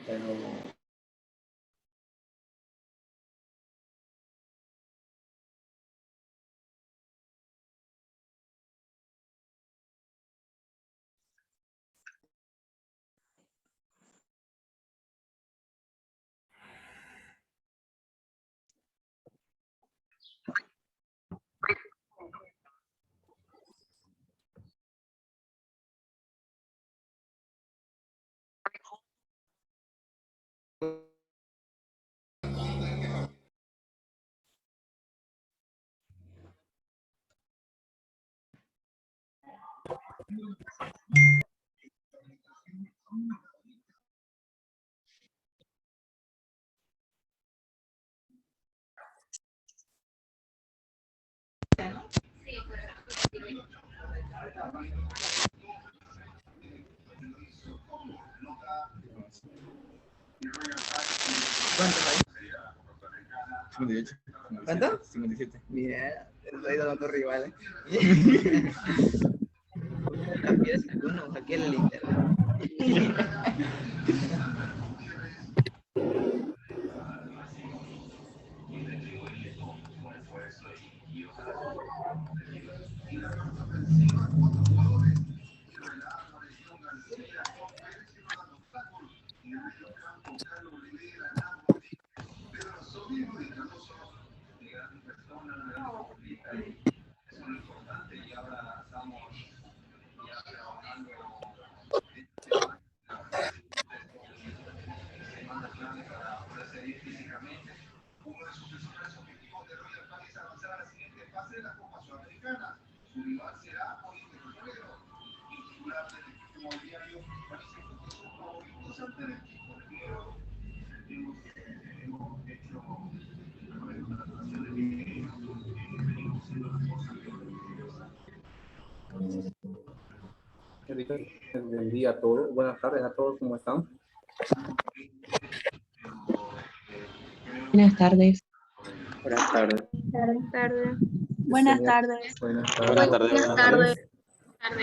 Pero ¿cuántos hay? 58. ¿Cuánto? 57. Bien, estoy dando otro rival. ¿Quieres alguno? Aquí el internet. Buen día a todos. Buenas tardes a todos. ¿Cómo están? Buenas tardes. Buenas tardes. Buenas tardes. Buenas tardes. Buenas tardes. Buenas tardes.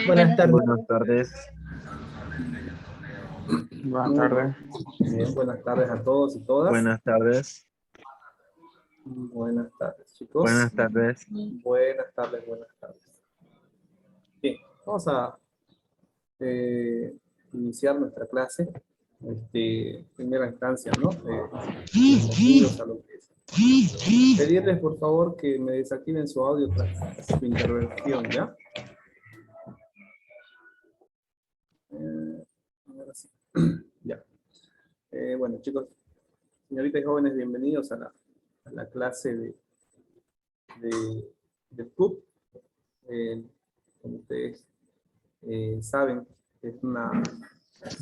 Buenas tardes. Buenas tardes. Buenas tardes. Bien, buenas tardes a todos y todas. Buenas tardes. Buenas tardes, chicos. Buenas tardes. Buenas tardes, buenas tardes. Bien, vamos a iniciar nuestra clase. Primera instancia, ¿no? Bienvenidos a lo que es. Pedirles, por favor, que me desactiven su audio tras su intervención, ¿ya? Ahora sí. Ya. Bueno, chicos, señoritas y jóvenes, bienvenidos a la clase de CUP. Como ustedes saben,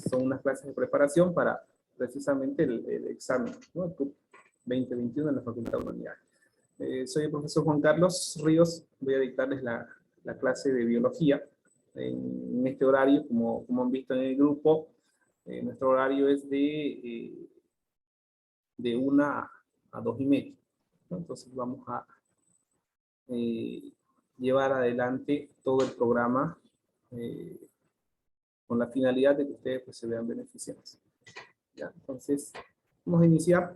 son unas clases de preparación para precisamente el examen, ¿no? El CUP 2021 en la Facultad de Humanidades. Soy el profesor Juan Carlos Ríos, voy a dictarles la clase de biología en este horario, como han visto en el grupo. Nuestro horario es de 1 a 2:30, ¿no? Entonces vamos a llevar adelante todo el programa con la finalidad de que ustedes pues, se vean beneficiados. ¿Ya? Entonces, vamos a iniciar.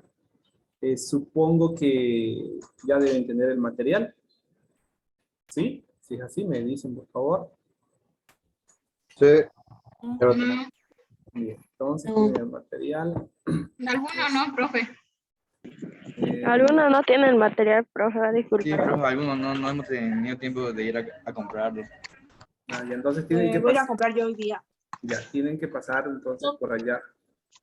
Supongo que ya deben tener el material. ¿Sí? Si es así, me dicen, por favor. Sí. Bien, entonces tienen el material. Algunos no, profe. Algunos no tienen material, profe, disculpe. Sí, pero algunos no hemos tenido tiempo de ir a comprarlo. Y entonces tienen que voy a pasar. comprar yo hoy día. Ya, tienen que pasar entonces por allá.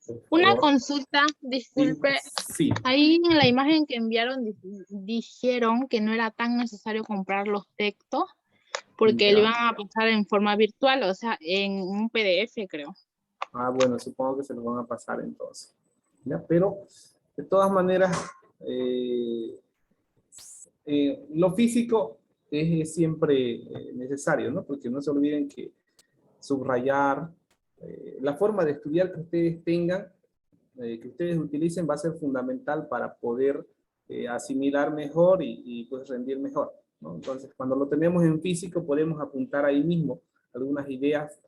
Por Una favor. consulta, disculpe. Sí. Ahí en la imagen que enviaron dijeron que no era tan necesario comprar los textos porque Ya. lo iban a pasar en forma virtual, o sea, en un PDF, creo. Bueno, supongo que se lo van a pasar entonces. ¿Ya? Pero, de todas maneras, lo físico es siempre necesario, ¿no? Porque no se olviden que subrayar, la forma de estudiar que ustedes tengan, que ustedes utilicen, va a ser fundamental para poder asimilar mejor y pues rendir mejor, ¿no? Entonces, cuando lo tenemos en físico, podemos apuntar ahí mismo algunas ideas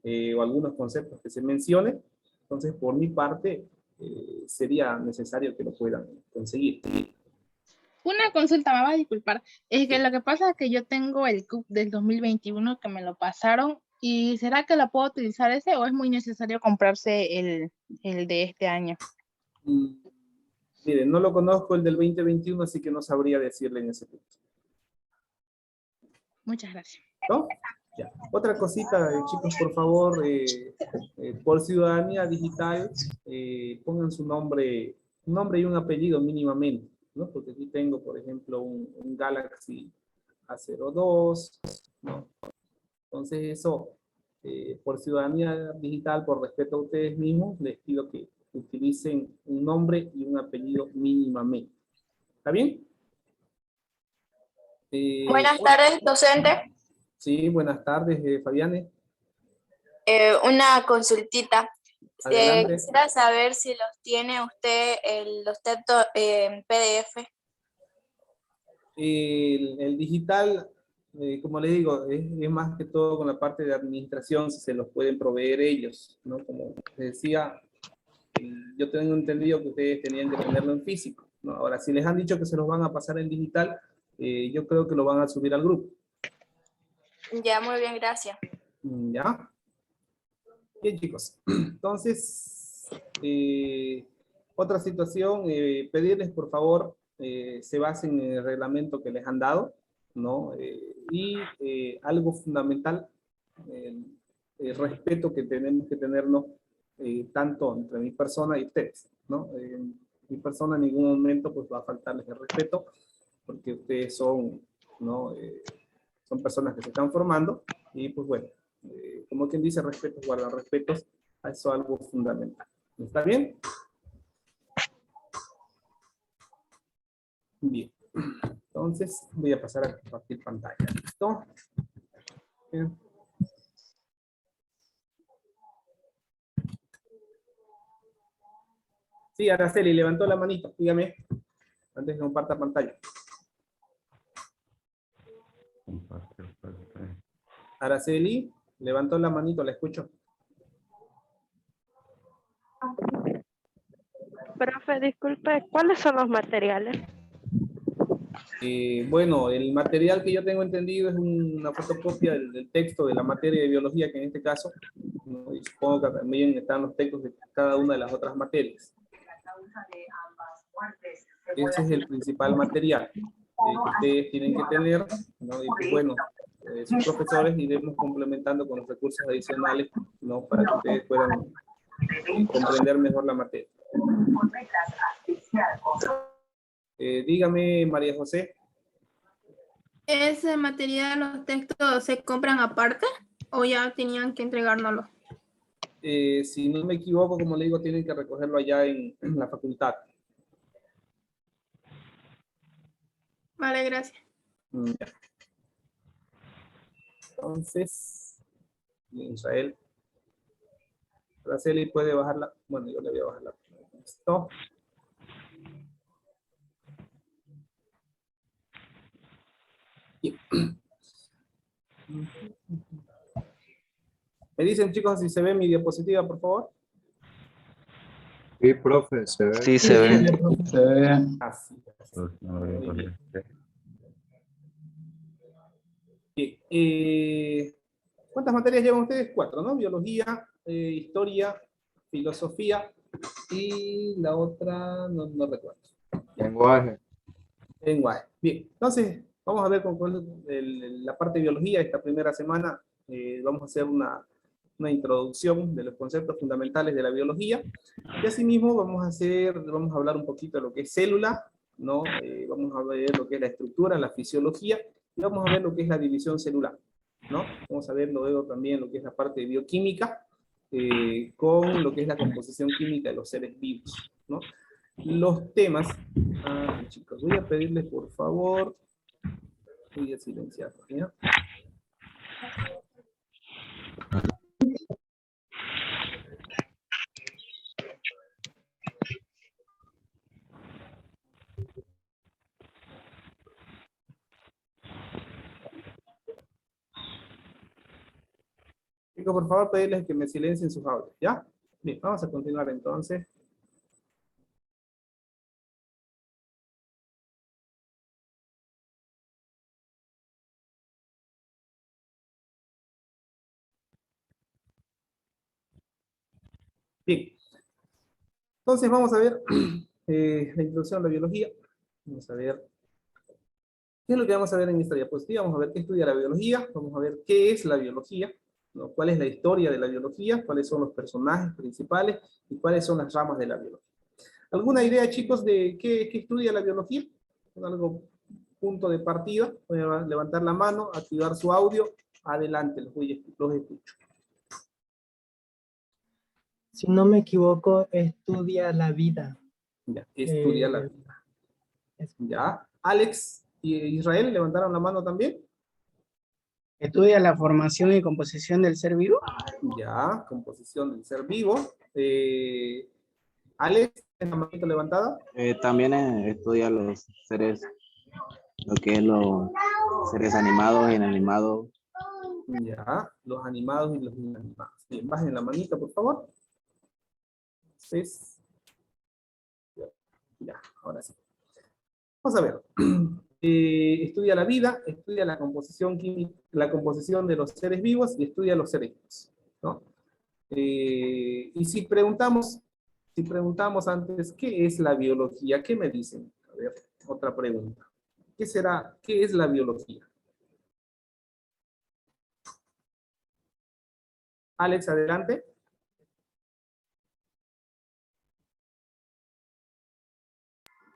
o algunos conceptos que se mencionen, Entonces, por mi parte, sería necesario que lo puedan conseguir. Una consulta, me va a disculpar. Es que lo que pasa es que yo tengo el CUP del 2021 que me lo pasaron. ¿Y será que lo puedo utilizar ese o es muy necesario comprarse el de este año? Miren, no lo conozco el del 2021, así que no sabría decirle en ese punto. Muchas gracias. ¿No? Ya. Otra cosita, chicos, por favor, por ciudadanía digital, pongan su nombre y un apellido mínimamente, ¿no? Porque aquí tengo, por ejemplo, un Galaxy A02, ¿no? Entonces eso, por ciudadanía digital, por respeto a ustedes mismos, les pido que utilicen un nombre y un apellido mínimamente. ¿Está bien? Buenas tardes, docente. Sí, buenas tardes, Fabiane. Una consultita. Adelante. Quisiera saber si los tiene usted los textos en PDF. El digital, como les digo, es más que todo con la parte de administración, si se los pueden proveer ellos, ¿no? Como les decía, yo tengo entendido que ustedes tenían que tenerlo en físico, ¿no? Ahora, si les han dicho que se los van a pasar en digital, yo creo que lo van a subir al grupo. Ya, muy bien, gracias. ¿Ya? Bien, chicos. Entonces, otra situación, pedirles, por favor, se basen en el reglamento que les han dado, ¿no? Y algo fundamental, el respeto que tenemos que tenernos tanto entre mi persona y ustedes, ¿no? Mi persona en ningún momento pues va a faltarles el respeto, porque ustedes son, ¿no? Son personas que se están formando y pues bueno, como quien dice, respeto guarda respetos, eso es algo fundamental. ¿Está bien? Bien. Entonces voy a pasar a compartir pantalla. ¿Listo? Bien. Sí, Araceli, levantó la manito, dígame, antes que comparta pantalla. Araceli, levantó la manito, la escucho. Profe, disculpe, ¿cuáles son los materiales? Bueno, el material que yo tengo entendido es una fotocopia del texto de la materia de biología, que en este caso, ¿no? Y supongo que también están los textos de cada una de las otras materias. Ese es el principal material que ustedes tienen que tener, ¿no? Y pues bueno, sus profesores iremos complementando con los recursos adicionales, ¿no? Para que ustedes puedan comprender mejor la materia. Dígame, María José. ¿Ese material, los textos, se compran aparte o ya tenían que entregárnoslo? Si no me equivoco, como le digo, tienen que recogerlo allá en la facultad. Vale, gracias. Ya. Entonces, Israel. Araceli puede bajarla. Bueno, yo le voy a bajarla. Listo. Bien. Me dicen, chicos, si se ve mi diapositiva, por favor. Sí, profe, se ve. Sí, se ve. Se ve. Así. Bien. Bien. ¿Cuántas materias llevan ustedes? 4, ¿no? Biología, historia, filosofía y la otra, no recuerdo. Lenguaje. Lenguaje. Bien, entonces vamos a ver con la parte de biología. Esta primera semana vamos a hacer una introducción de los conceptos fundamentales de la biología. Y asimismo vamos a hablar un poquito de lo que es célula, ¿no? Vamos a ver lo que es la estructura, la fisiología, y vamos a ver lo que es la división celular, ¿no? Vamos a ver luego también lo que es la parte de bioquímica, con lo que es la composición química de los seres vivos, ¿no? Los temas, chicos, voy a pedirles por favor, voy a silenciar, ¿ya? Chicos, por favor, pedirles que me silencien sus audios, ¿ya? Bien, vamos a continuar entonces. Bien, entonces vamos a ver la introducción a la biología. Vamos a ver qué es lo que vamos a ver en esta diapositiva. Vamos a ver qué estudia la biología. Vamos a ver qué es la biología, ¿no? Cuál es la historia de la biología, cuáles son los personajes principales y cuáles son las ramas de la biología. ¿Alguna idea, chicos, de qué estudia la biología? Algo, punto de partida. Voy a levantar la mano, activar su audio. Adelante, los escucho. Si no me equivoco, estudia la vida. Ya, estudia la vida. Ya. Alex y Israel levantaron la mano también. Estudia la formación y composición del ser vivo. Ya, composición del ser vivo. Alex, ¿tiene la manita levantada? También estudia los seres, lo que es los seres animados e inanimados. Ya, los animados y los inanimados. Bien, bajen la manita, por favor. Entonces, ya, ahora sí. Vamos a ver. Estudia la vida, estudia la composición química, la composición de los seres vivos y estudia los seres vivos, ¿no? Y si preguntamos antes, ¿qué es la biología? ¿Qué me dicen? A ver, otra pregunta. ¿Qué será? ¿Qué es la biología? Alex, adelante.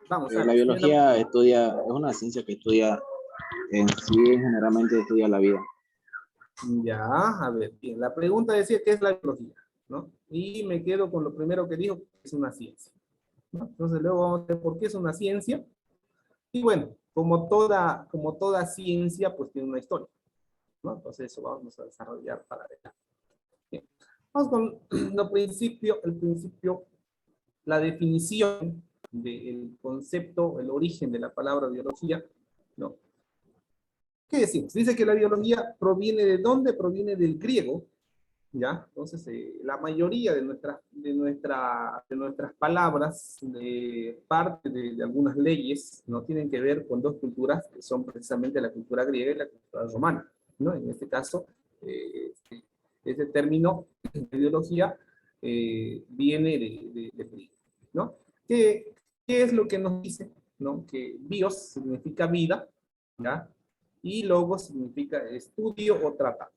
Vamos, La Alex, biología es una ciencia que estudia, en sí generalmente estudia la vida. Ya, a ver, bien. La pregunta decía, ¿qué es la biología? ¿No? Y me quedo con lo primero que dijo, que es una ciencia, ¿no? Entonces luego vamos a ver por qué es una ciencia. Y bueno, como toda ciencia, pues tiene una historia, ¿no? Entonces eso vamos a desarrollar para adelante. Bien. Vamos con el principio, la definición del concepto, el origen de la palabra biología, ¿no? ¿Qué decimos? Dice que la biología proviene ¿de dónde? Proviene del griego, ¿ya? Entonces, la mayoría de nuestras palabras, de parte de algunas leyes, no tienen que ver con dos culturas, que son precisamente la cultura griega y la cultura romana, ¿no? En este caso, ese término de biología viene de griego, ¿no? ¿Qué es lo que nos dice? ¿No? Que bios significa vida, ¿ya? Y logos significa estudio o tratado,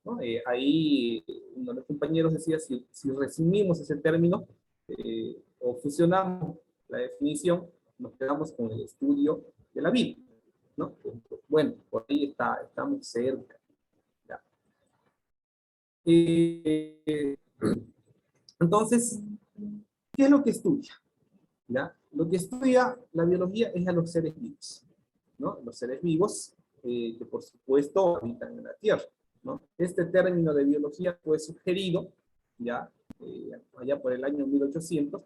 ¿no? Ahí uno de los compañeros decía, si resumimos ese término o fusionamos la definición, nos quedamos con el estudio de la vida, ¿no? Bueno, por ahí estamos cerca. ¿Ya? Entonces, ¿qué es lo que estudia? ¿Ya? Lo que estudia la biología es a los seres vivos, ¿no? Los seres vivos que por supuesto habitan en la Tierra, ¿no? Este término de biología fue sugerido ya allá por el año 1800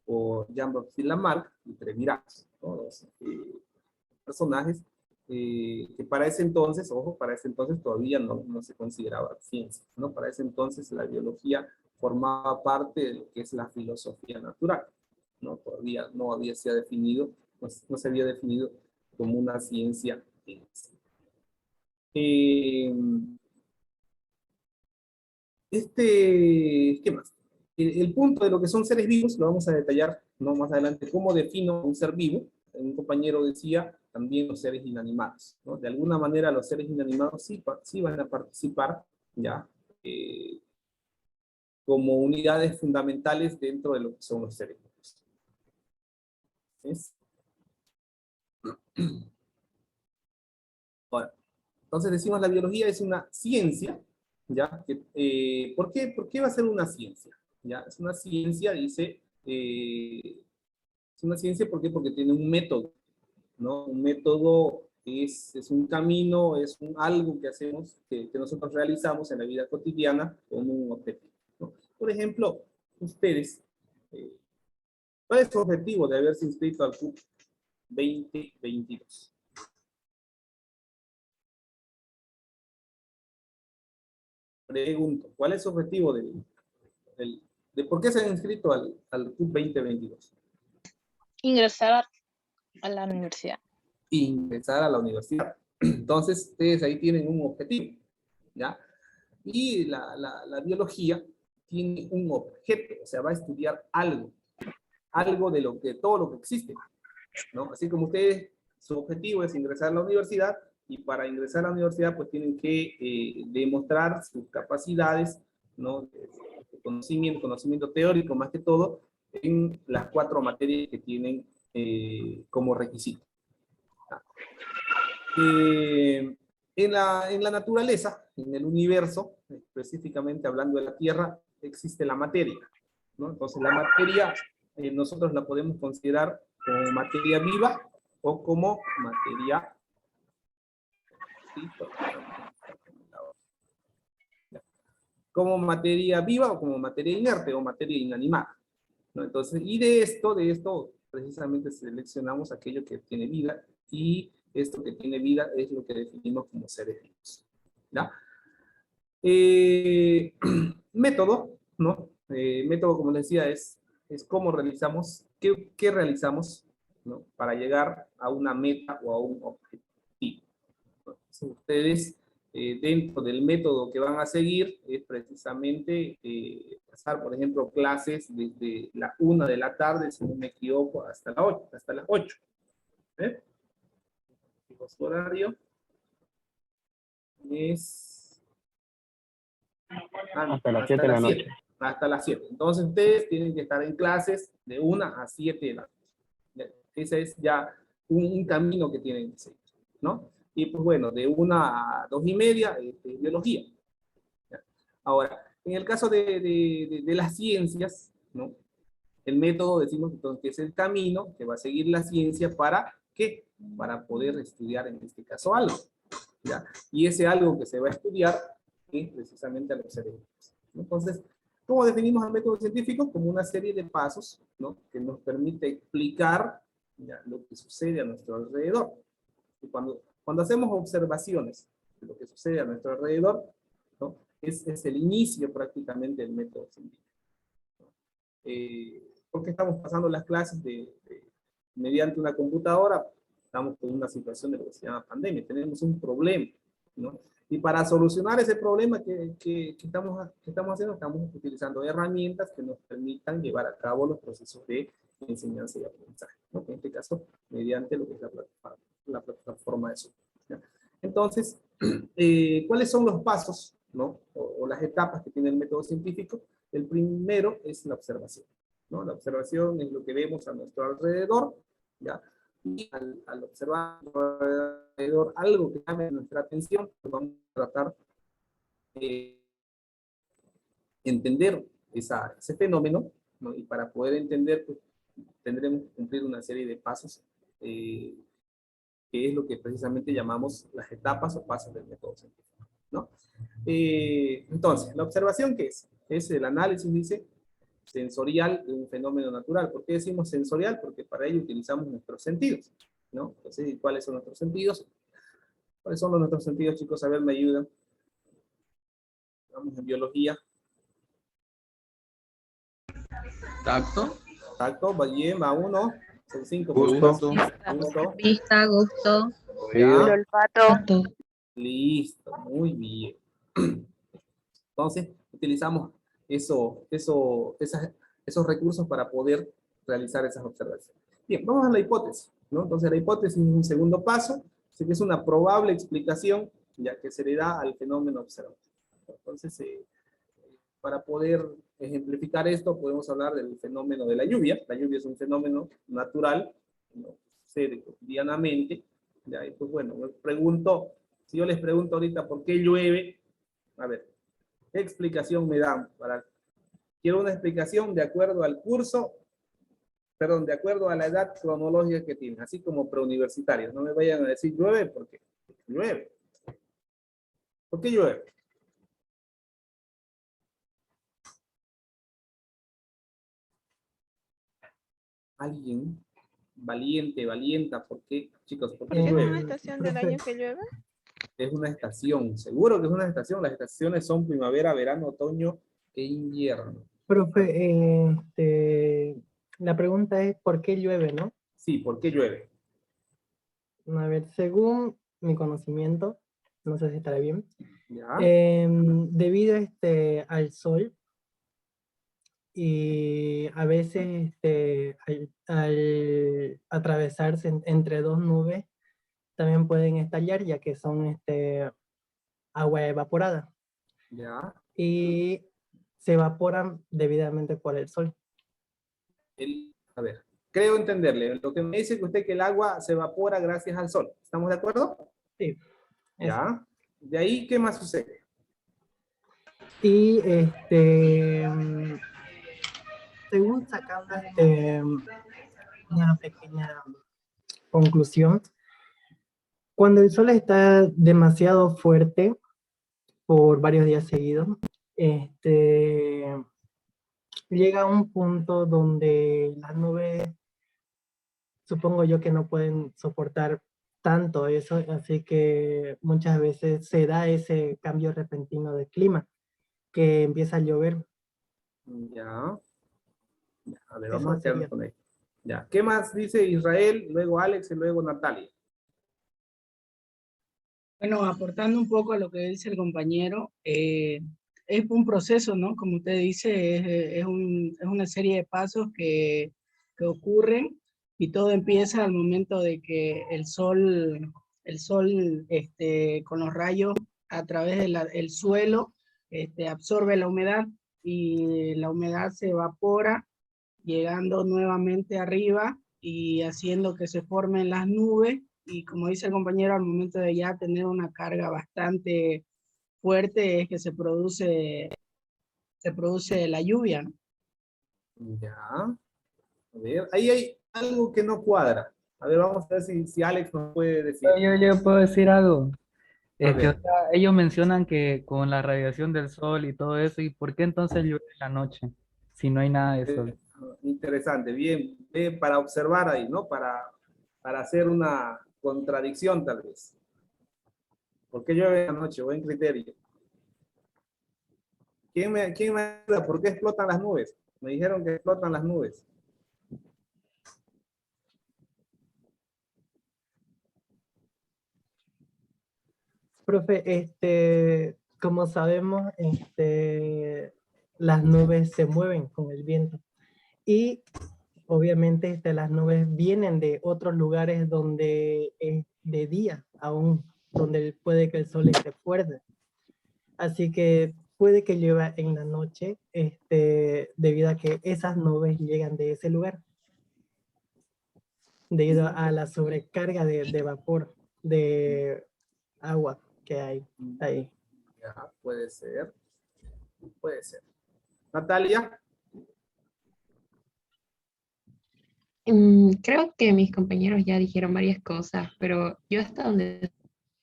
por Jean-Baptiste Lamarck y Trévirat, ¿no? Los personajes que para ese entonces, ojo, para ese entonces todavía no se consideraba ciencia, ¿no? Para ese entonces la biología formaba parte de lo que es la filosofía natural, ¿no? Todavía no se había definido como una ciencia en sí. ¿Qué más? El punto de lo que son seres vivos lo vamos a detallar, ¿no? Más adelante, cómo defino un ser vivo. Un compañero decía también los seres inanimados, ¿no? De alguna manera los seres inanimados sí van a participar, ¿ya? Como unidades fundamentales dentro de lo que son los seres vivos. ¿Es? Bueno, entonces decimos la biología es una ciencia, ¿ya? ¿Por qué va a ser una ciencia? ¿Ya? Es una ciencia, dice, es una ciencia ¿por qué? Porque tiene un método, ¿no? Un método es un camino, algo que hacemos, que nosotros realizamos en la vida cotidiana con un objetivo, ¿no? Por ejemplo, ustedes, ¿cuál es su objetivo de haberse inscrito al CUP 2022? Pregunto, ¿cuál es su objetivo del ¿De por qué se han inscrito al CUP 2022? Ingresar a la universidad. Ingresar a la universidad. Entonces, ustedes ahí tienen un objetivo, ¿ya? Y la biología tiene un objeto, o sea, va a estudiar algo de todo lo que existe, ¿no? Así como ustedes, su objetivo es ingresar a la universidad, y para ingresar a la universidad, pues tienen que demostrar sus capacidades, ¿no? De conocimiento teórico, más que todo, en las 4 materias que tienen como requisito. En la naturaleza, en el universo, específicamente hablando de la Tierra, existe la materia, ¿no? Entonces la materia nosotros la podemos considerar como materia viva o como materia... como materia viva o como materia inerte o materia inanimada, ¿no? Entonces, y de esto precisamente seleccionamos aquello que tiene vida, y esto que tiene vida es lo que definimos como seres vivos, ¿ya? Método, ¿no? Método, como les decía, es cómo realizamos, qué realizamos, ¿no? Para llegar a una meta o a un objetivo. Entonces, ustedes, dentro del método que van a seguir, es precisamente pasar, por ejemplo, clases desde la 1 de la tarde, si no me equivoco, hasta las 8. Su horario es Hasta las 7 de la noche. Hasta las 7. Entonces ustedes tienen que estar en clases de 1 a 7 de la noche. Ese es ya un camino que tienen que seguir, ¿no? Y pues bueno, de 1 a 2 y media, biología. Ahora, en el caso de las ciencias, ¿no? El método, decimos entonces, que es el camino que va a seguir la ciencia para, ¿qué? Para poder estudiar, en este caso, algo, ¿ya? Y ese algo que se va a estudiar es precisamente a los seres vivos. Entonces, ¿cómo definimos el método científico? Como una serie de pasos, ¿no? Que nos permite explicar, ¿ya?, lo que sucede a nuestro alrededor. Y cuando hacemos observaciones de lo que sucede a nuestro alrededor, ¿no? Es el inicio prácticamente del método científico. Porque estamos pasando las clases mediante una computadora, estamos con una situación de lo que se llama pandemia, tenemos un problema, ¿no? Y para solucionar ese problema que estamos haciendo, estamos utilizando herramientas que nos permitan llevar a cabo los procesos de enseñanza y aprendizaje, ¿no? En este caso, mediante lo que es la plataforma de software, ¿ya? Entonces, ¿cuáles son los pasos, ¿no? O las etapas que tiene el método científico? El primero es la observación, ¿no? La observación es lo que vemos a nuestro alrededor, ¿ya? Y al observar a nuestro alrededor algo que llame nuestra atención, pues vamos a tratar de entender ese fenómeno, ¿no? Y para poder entender, pues, tendremos que cumplir una serie de pasos, que es lo que precisamente llamamos las etapas o pasos del método científico, ¿no? Entonces, ¿la observación qué es? Es el análisis, dice, sensorial de un fenómeno natural. ¿Por qué decimos sensorial? Porque para ello utilizamos nuestros sentidos, ¿no? Entonces, ¿cuáles son nuestros sentidos? ¿Cuáles son nuestros sentidos, chicos? A ver, me ayudan. Vamos en biología. Tacto. Tacto, va bien, va 1. Son 5. Gusto. Gusto. Vista, gusto. Ya. El olfato. Listo, muy bien. Entonces, utilizamos esos recursos para poder realizar esas observaciones. Bien, vamos a la hipótesis, ¿no? Entonces, la hipótesis es un segundo paso, así que es una probable explicación, ya que se le da al fenómeno observado. Entonces, para poder ejemplificar esto, podemos hablar del fenómeno de la lluvia. La lluvia es un fenómeno natural, ¿no? Sucede cotidianamente. Ya, y pues bueno, si yo les pregunto ahorita por qué llueve, a ver, ¿qué explicación me dan? Quiero una explicación de acuerdo al curso, perdón, de acuerdo a la edad cronológica que tienen, así como preuniversitarios. No me vayan a decir llueve, porque llueve. ¿Por qué llueve? ¿Alguien valiente, valienta? ¿Por qué, chicos? ¿Por qué ¿Es llueve? una estación del año que llueve? Es una estación, seguro que es una estación. Las estaciones son primavera, verano, otoño e invierno. Profe, la pregunta es ¿por qué llueve, no? Sí, ¿por qué llueve? A ver, según mi conocimiento, no sé si estará bien, ¿Ya? debido al sol y a veces al atravesarse entre dos nubes, también pueden estallar ya que son agua evaporada ¿Ya? y se evaporan debidamente por el sol. A ver, creo entenderle. Lo que me dice que usted que el agua se evapora gracias al sol. ¿Estamos de acuerdo? Sí. Eso. ¿Ya? De ahí, ¿qué más sucede? Y según sacando una pequeña conclusión, cuando el sol está demasiado fuerte por varios días seguidos, llega a un punto donde las nubes, supongo yo que no pueden soportar tanto eso, así que muchas veces se da ese cambio repentino de clima, que empieza a llover. Ya. Ya, a ver, Eso vamos a quedarnos sería. con esto. Ya. ¿Qué más dice Israel, luego Alex y luego Natalia? Bueno, aportando un poco a lo que dice el compañero, es un proceso, ¿no? Como usted dice, es una serie de pasos que ocurren y todo empieza al momento de que el sol con los rayos a través del suelo absorbe la humedad y la humedad se evapora, llegando nuevamente arriba y haciendo que se formen las nubes. Y como dice el compañero, al momento de ya tener una carga bastante fuerte es que se produce la lluvia, ¿no? Ya. A ver, ahí hay algo que no cuadra. A ver, vamos a ver si Alex nos puede decir. Yo puedo decir algo. A Es que, o ver. sea, ellos mencionan que con la radiación del sol y todo eso, ¿y por qué entonces llueve en la noche si no hay nada de sol? Interesante, bien, bien para observar ahí, ¿no? Para hacer una contradicción tal vez. ¿Por qué llueve en la noche? Buen criterio. ¿Quién me ayuda? ¿Por qué explotan las nubes? Me dijeron que explotan las nubes. Profe, como sabemos, las nubes se mueven con el viento y obviamente las nubes vienen de otros lugares donde es de día aún, donde puede que el sol esté fuerte. Así que puede que llueva en la noche, debido a que esas nubes llegan de ese lugar, debido a la sobrecarga de vapor, de agua que hay ahí. Ya, puede ser. Puede ser. Natalia. Creo que mis compañeros ya dijeron varias cosas, pero yo hasta donde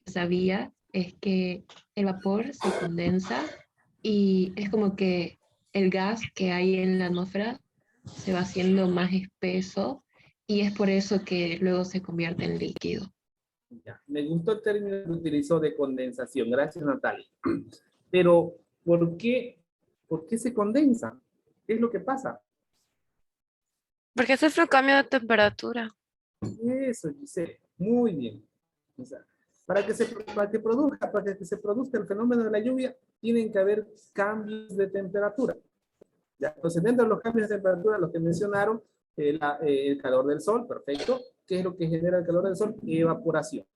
sabía es que el vapor se condensa y es como que el gas que hay en la atmósfera se va haciendo más espeso y es por eso que luego se convierte en líquido. Ya, me gustó el término que utilizó de condensación. Gracias, Natalia. Pero, ¿por qué se condensa? ¿Qué es lo que pasa? Porque ese fue un cambio de temperatura. Eso, Giselle. Muy bien. O sea, para que se produzca el fenómeno de la lluvia, tienen que haber cambios de temperatura. Ya, entonces, dentro de los cambios de temperatura, los que mencionaron, el calor del sol, perfecto. ¿Qué es lo que genera el calor del sol? Evaporación.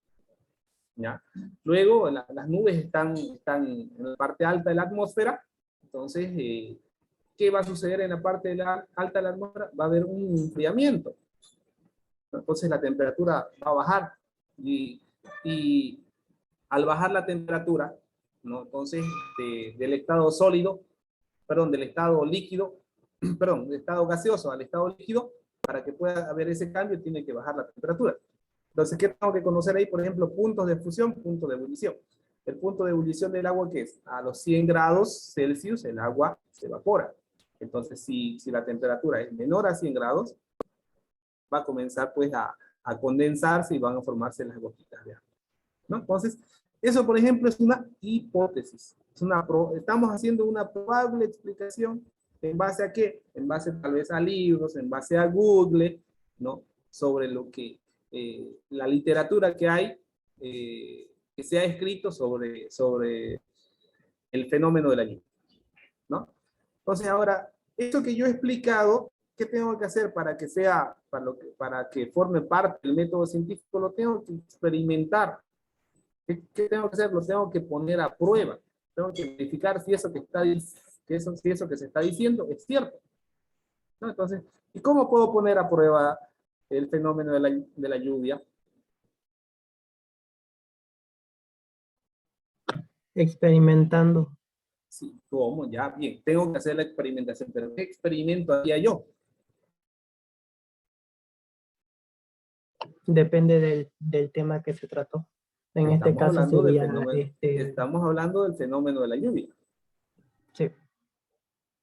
¿Ya? Luego, las nubes están en la parte alta de la atmósfera. Entonces, ¿qué va a suceder en la parte alta de la atmósfera? Va a haber un enfriamiento. Entonces, la temperatura va a bajar. Y al bajar la temperatura, ¿no? Entonces, del estado sólido, del estado líquido, del estado gaseoso al estado líquido, para que pueda haber ese cambio, tiene que bajar la temperatura. Entonces, ¿qué tengo que conocer ahí? Por ejemplo, puntos de fusión, puntos de ebullición. El punto de ebullición del agua, ¿qué es? A los 100 grados Celsius, el agua se evapora. Entonces, si la temperatura es menor a 100 grados, va a comenzar pues a condensarse y van a formarse las gotitas de agua, ¿no? Entonces, eso, por ejemplo, es una hipótesis. Estamos haciendo una probable explicación ¿En base a qué? En base tal vez a libros, en base a Google, ¿no? Sobre lo que, la literatura que hay, que se ha escrito sobre el fenómeno de la lluvia, ¿no? Entonces ahora, esto que yo he explicado, ¿qué tengo que hacer para que sea, para que forme parte del método científico? Lo tengo que experimentar. ¿Qué tengo que hacer? Lo tengo que poner a prueba. Tengo que verificar si eso si eso que se está diciendo es cierto, ¿no? Entonces, ¿y cómo puedo poner a prueba el fenómeno de la lluvia? Experimentando. Sí, ¿cómo? Ya, bien, tengo que hacer la experimentación, pero ¿qué experimento haría yo? Depende del tema que se trató. En este Estamos caso hablando del sería, fenómeno, estamos hablando del fenómeno de la lluvia. sí.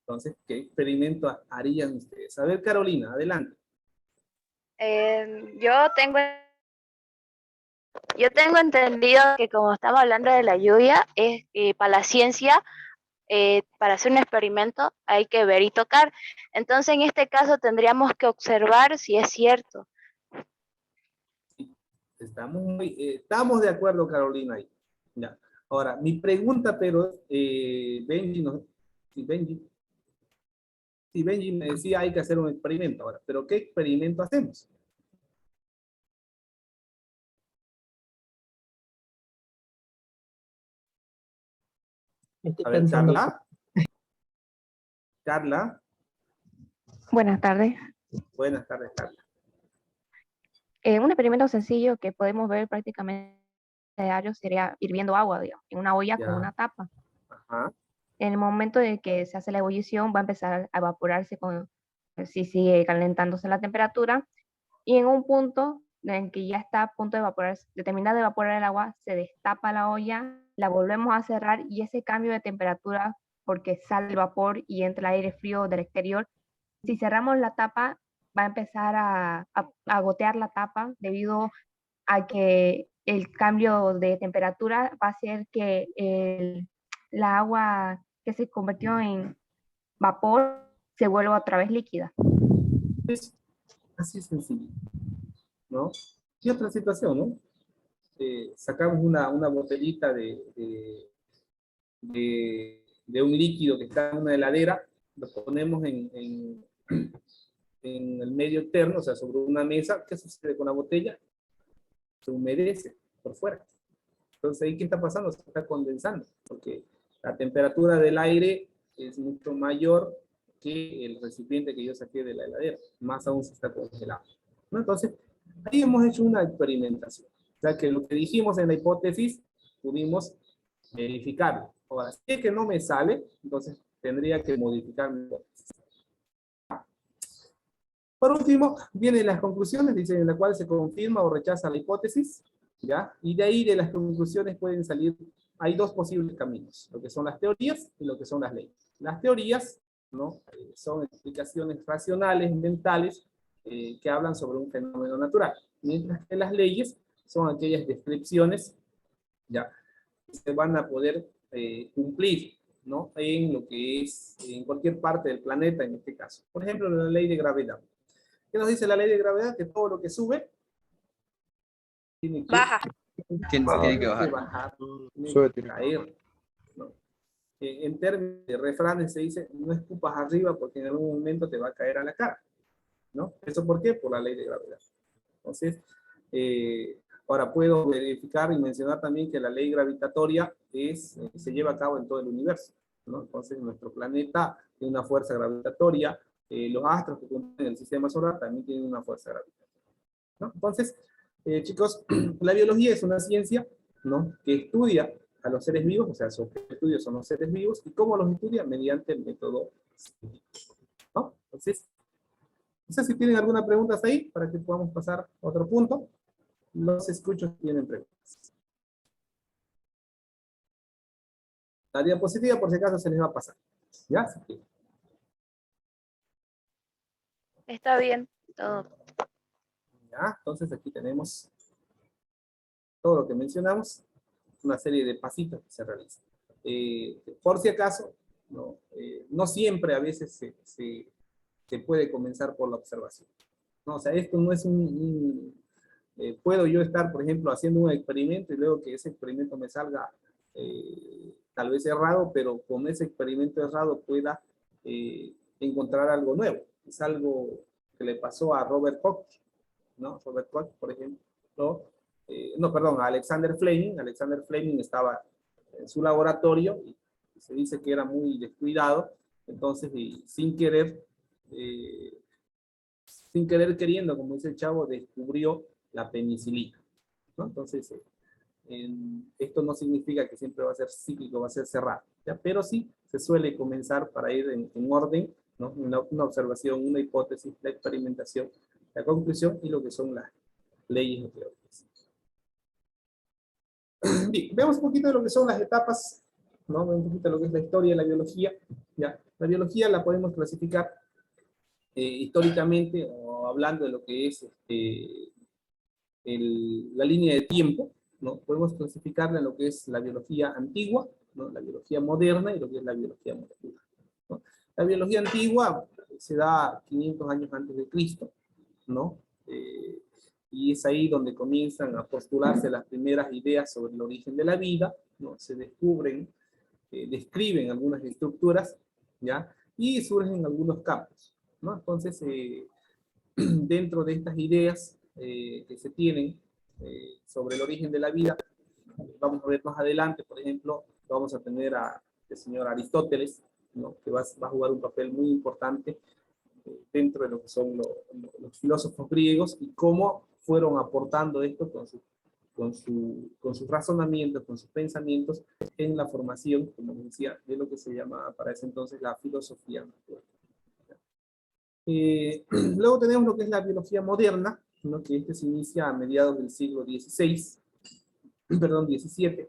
Entonces, ¿qué experimento harían ustedes? A ver, Carolina, adelante. Yo tengo entendido que como estamos hablando de la lluvia, es para la ciencia, para hacer un experimento hay que ver y tocar. Entonces, en este caso tendríamos que observar si es cierto. Estamos de acuerdo, Carolina. Ahí. Ya. Ahora, mi pregunta, pero Benji, no, si Benji me decía hay que hacer un experimento ahora, pero ¿qué experimento hacemos? Estoy A ver, pensando. Carla. Carla. Buenas tardes. Buenas tardes, Carla. Un experimento sencillo que podemos ver prácticamente diario sería hirviendo agua, digamos, en una olla con una tapa. Ajá. En el momento de que se hace la ebullición, va a empezar a evaporarse si sigue calentándose la temperatura, y en un punto en que ya está a punto de evaporarse, de terminar de evaporar el agua, se destapa la olla, la volvemos a cerrar y ese cambio de temperatura, porque sale el vapor y entra el aire frío del exterior, si cerramos la tapa, va a empezar a gotear la tapa debido a que el cambio de temperatura va a hacer que la agua que se convirtió en vapor se vuelva otra vez líquida. Es así sencillo, ¿no? Y otra situación, ¿no? Sacamos una botellita de un líquido que está en una heladera, lo ponemos en el medio externo, o sea, sobre una mesa. ¿Qué sucede con la botella? Se humedece por fuera. Entonces, ¿ahí qué está pasando? Se está condensando, porque la temperatura del aire es mucho mayor que el recipiente que yo saqué de la heladera. Más aún se está congelando, ¿no? Entonces, ahí hemos hecho una experimentación. O sea, que lo que dijimos en la hipótesis, pudimos verificarlo. Ahora, si es que no me sale, entonces tendría que modificar mi hipótesis. Por último, vienen las conclusiones, dice, en la cual se confirma o rechaza la hipótesis, ¿ya? Y de ahí de las conclusiones pueden salir, hay dos posibles caminos, lo que son las teorías y lo que son las leyes. Las teorías, ¿no? Son explicaciones racionales, mentales, que hablan sobre un fenómeno natural, mientras que las leyes son aquellas descripciones, ¿ya? Que se van a poder cumplir, ¿no? En lo que es, en cualquier parte del planeta en este caso. Por ejemplo, la ley de gravedad. ¿Qué nos dice la ley de gravedad? Que todo lo que sube tiene que baja. Tiene que bajar. Tiene que caer, ¿no? En términos de refranes se dice, no escupas arriba porque en algún momento te va a caer a la cara, ¿no? ¿Eso por qué? Por la ley de gravedad. Entonces, ahora puedo verificar y mencionar también que la ley gravitatoria se lleva a cabo en todo el universo, ¿no? Entonces, nuestro planeta tiene una fuerza gravitatoria. Los astros que componen el sistema solar también tienen una fuerza gravitatoria, ¿no? Entonces, chicos, la biología es una ciencia, ¿no? Que estudia a los seres vivos, o sea, su estudio son los seres vivos, y cómo los estudia mediante el método científico, ¿no? Entonces, no sé si tienen alguna pregunta ahí para que podamos pasar a otro punto. Los escucho si tienen preguntas. La diapositiva, por si acaso, se les va a pasar. ¿Ya? Así que, Está bien, todo. ya, entonces aquí tenemos todo lo que mencionamos, una serie de pasitos que se realizan. Por si acaso, ¿no? no siempre a veces se puede comenzar por la observación, ¿no? O sea, esto no es puedo yo estar, por ejemplo, haciendo un experimento y luego que ese experimento me salga tal vez errado, pero con ese experimento errado pueda encontrar algo nuevo. Es algo que le pasó a Robert Koch, ¿no? Robert Koch, por ejemplo, no, perdón, a Alexander Fleming. Alexander Fleming estaba en su laboratorio y se dice que era muy descuidado, entonces sin querer queriendo, como dice el chavo, descubrió la penicilina, ¿no? Entonces, esto no significa que siempre va a ser cíclico, va a ser cerrado, ¿ya? Pero sí se suele comenzar para ir en orden, ¿no? Una observación, una hipótesis, la experimentación, la conclusión y lo que son las leyes teóricas. Bien, veamos un poquito de lo que son las etapas, ¿no? Un poquito de lo que es la historia de la biología, ¿ya? La biología la podemos clasificar históricamente, o hablando de lo que es la línea de tiempo, ¿no? Podemos clasificarla en lo que es la biología antigua, ¿no? La biología moderna y lo que es la biología molecular, ¿no? La biología antigua se da 500 años antes de Cristo, ¿no? Y es ahí donde comienzan a postularse las primeras ideas sobre el origen de la vida, ¿no? Se descubren, describen algunas estructuras, ¿ya? Y surgen algunos campos, ¿no? Entonces, dentro de estas ideas que se tienen sobre el origen de la vida, vamos a ver más adelante, por ejemplo, vamos a tener a el señor Aristóteles, ¿no? Que va a jugar un papel muy importante dentro de lo que son los filósofos griegos y cómo fueron aportando esto con sus razonamientos, con sus pensamientos en la formación, como decía, de lo que se llamaba para ese entonces la filosofía natural. Luego tenemos lo que es la biología moderna, ¿no? Que se inicia a mediados del siglo XVI, perdón, XVII.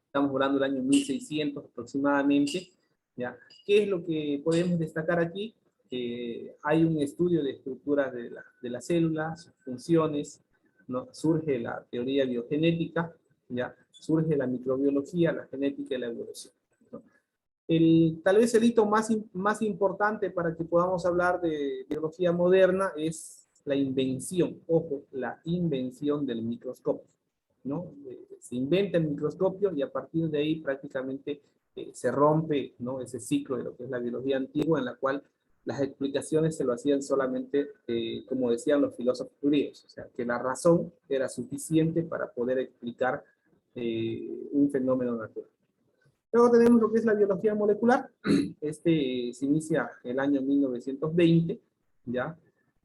Estamos hablando del año 1600 aproximadamente, ¿ya? ¿Qué es lo que podemos destacar aquí? Hay un estudio de estructuras de la célula, sus funciones, ¿no? Surge la teoría biogenética, ¿ya? Surge la microbiología, la genética y la evolución, ¿no? Tal vez el hito más importante para que podamos hablar de biología moderna es la invención, ojo, la invención del microscopio, ¿no? Se inventa el microscopio y a partir de ahí prácticamente se rompe, ¿no? Ese ciclo de lo que es la biología antigua, en la cual las explicaciones se lo hacían solamente, como decían los filósofos griegos, o sea, que la razón era suficiente para poder explicar un fenómeno natural. Luego tenemos lo que es la biología molecular. Se inicia el año 1920, ¿ya?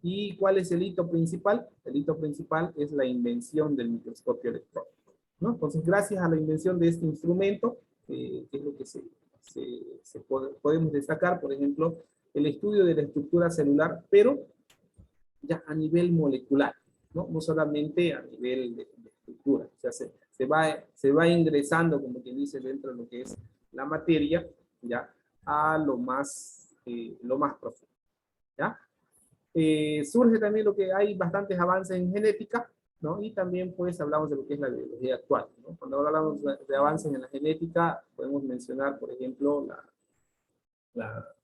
¿Y cuál es el hito principal? El hito principal es la invención del microscopio electrónico, ¿no? Entonces, gracias a la invención de este instrumento, que es lo que podemos destacar, por ejemplo, el estudio de la estructura celular, pero ya a nivel molecular, ¿no? No solamente a nivel de estructura. O sea, se va ingresando, como quien dice, dentro de lo que es la materia, ya, a lo más profundo, ¿ya? Surge también lo que hay bastantes avances en genética, ¿no? Y también pues hablamos de lo que es la biología actual, ¿no? Cuando hablamos de avances en la genética, podemos mencionar, por ejemplo,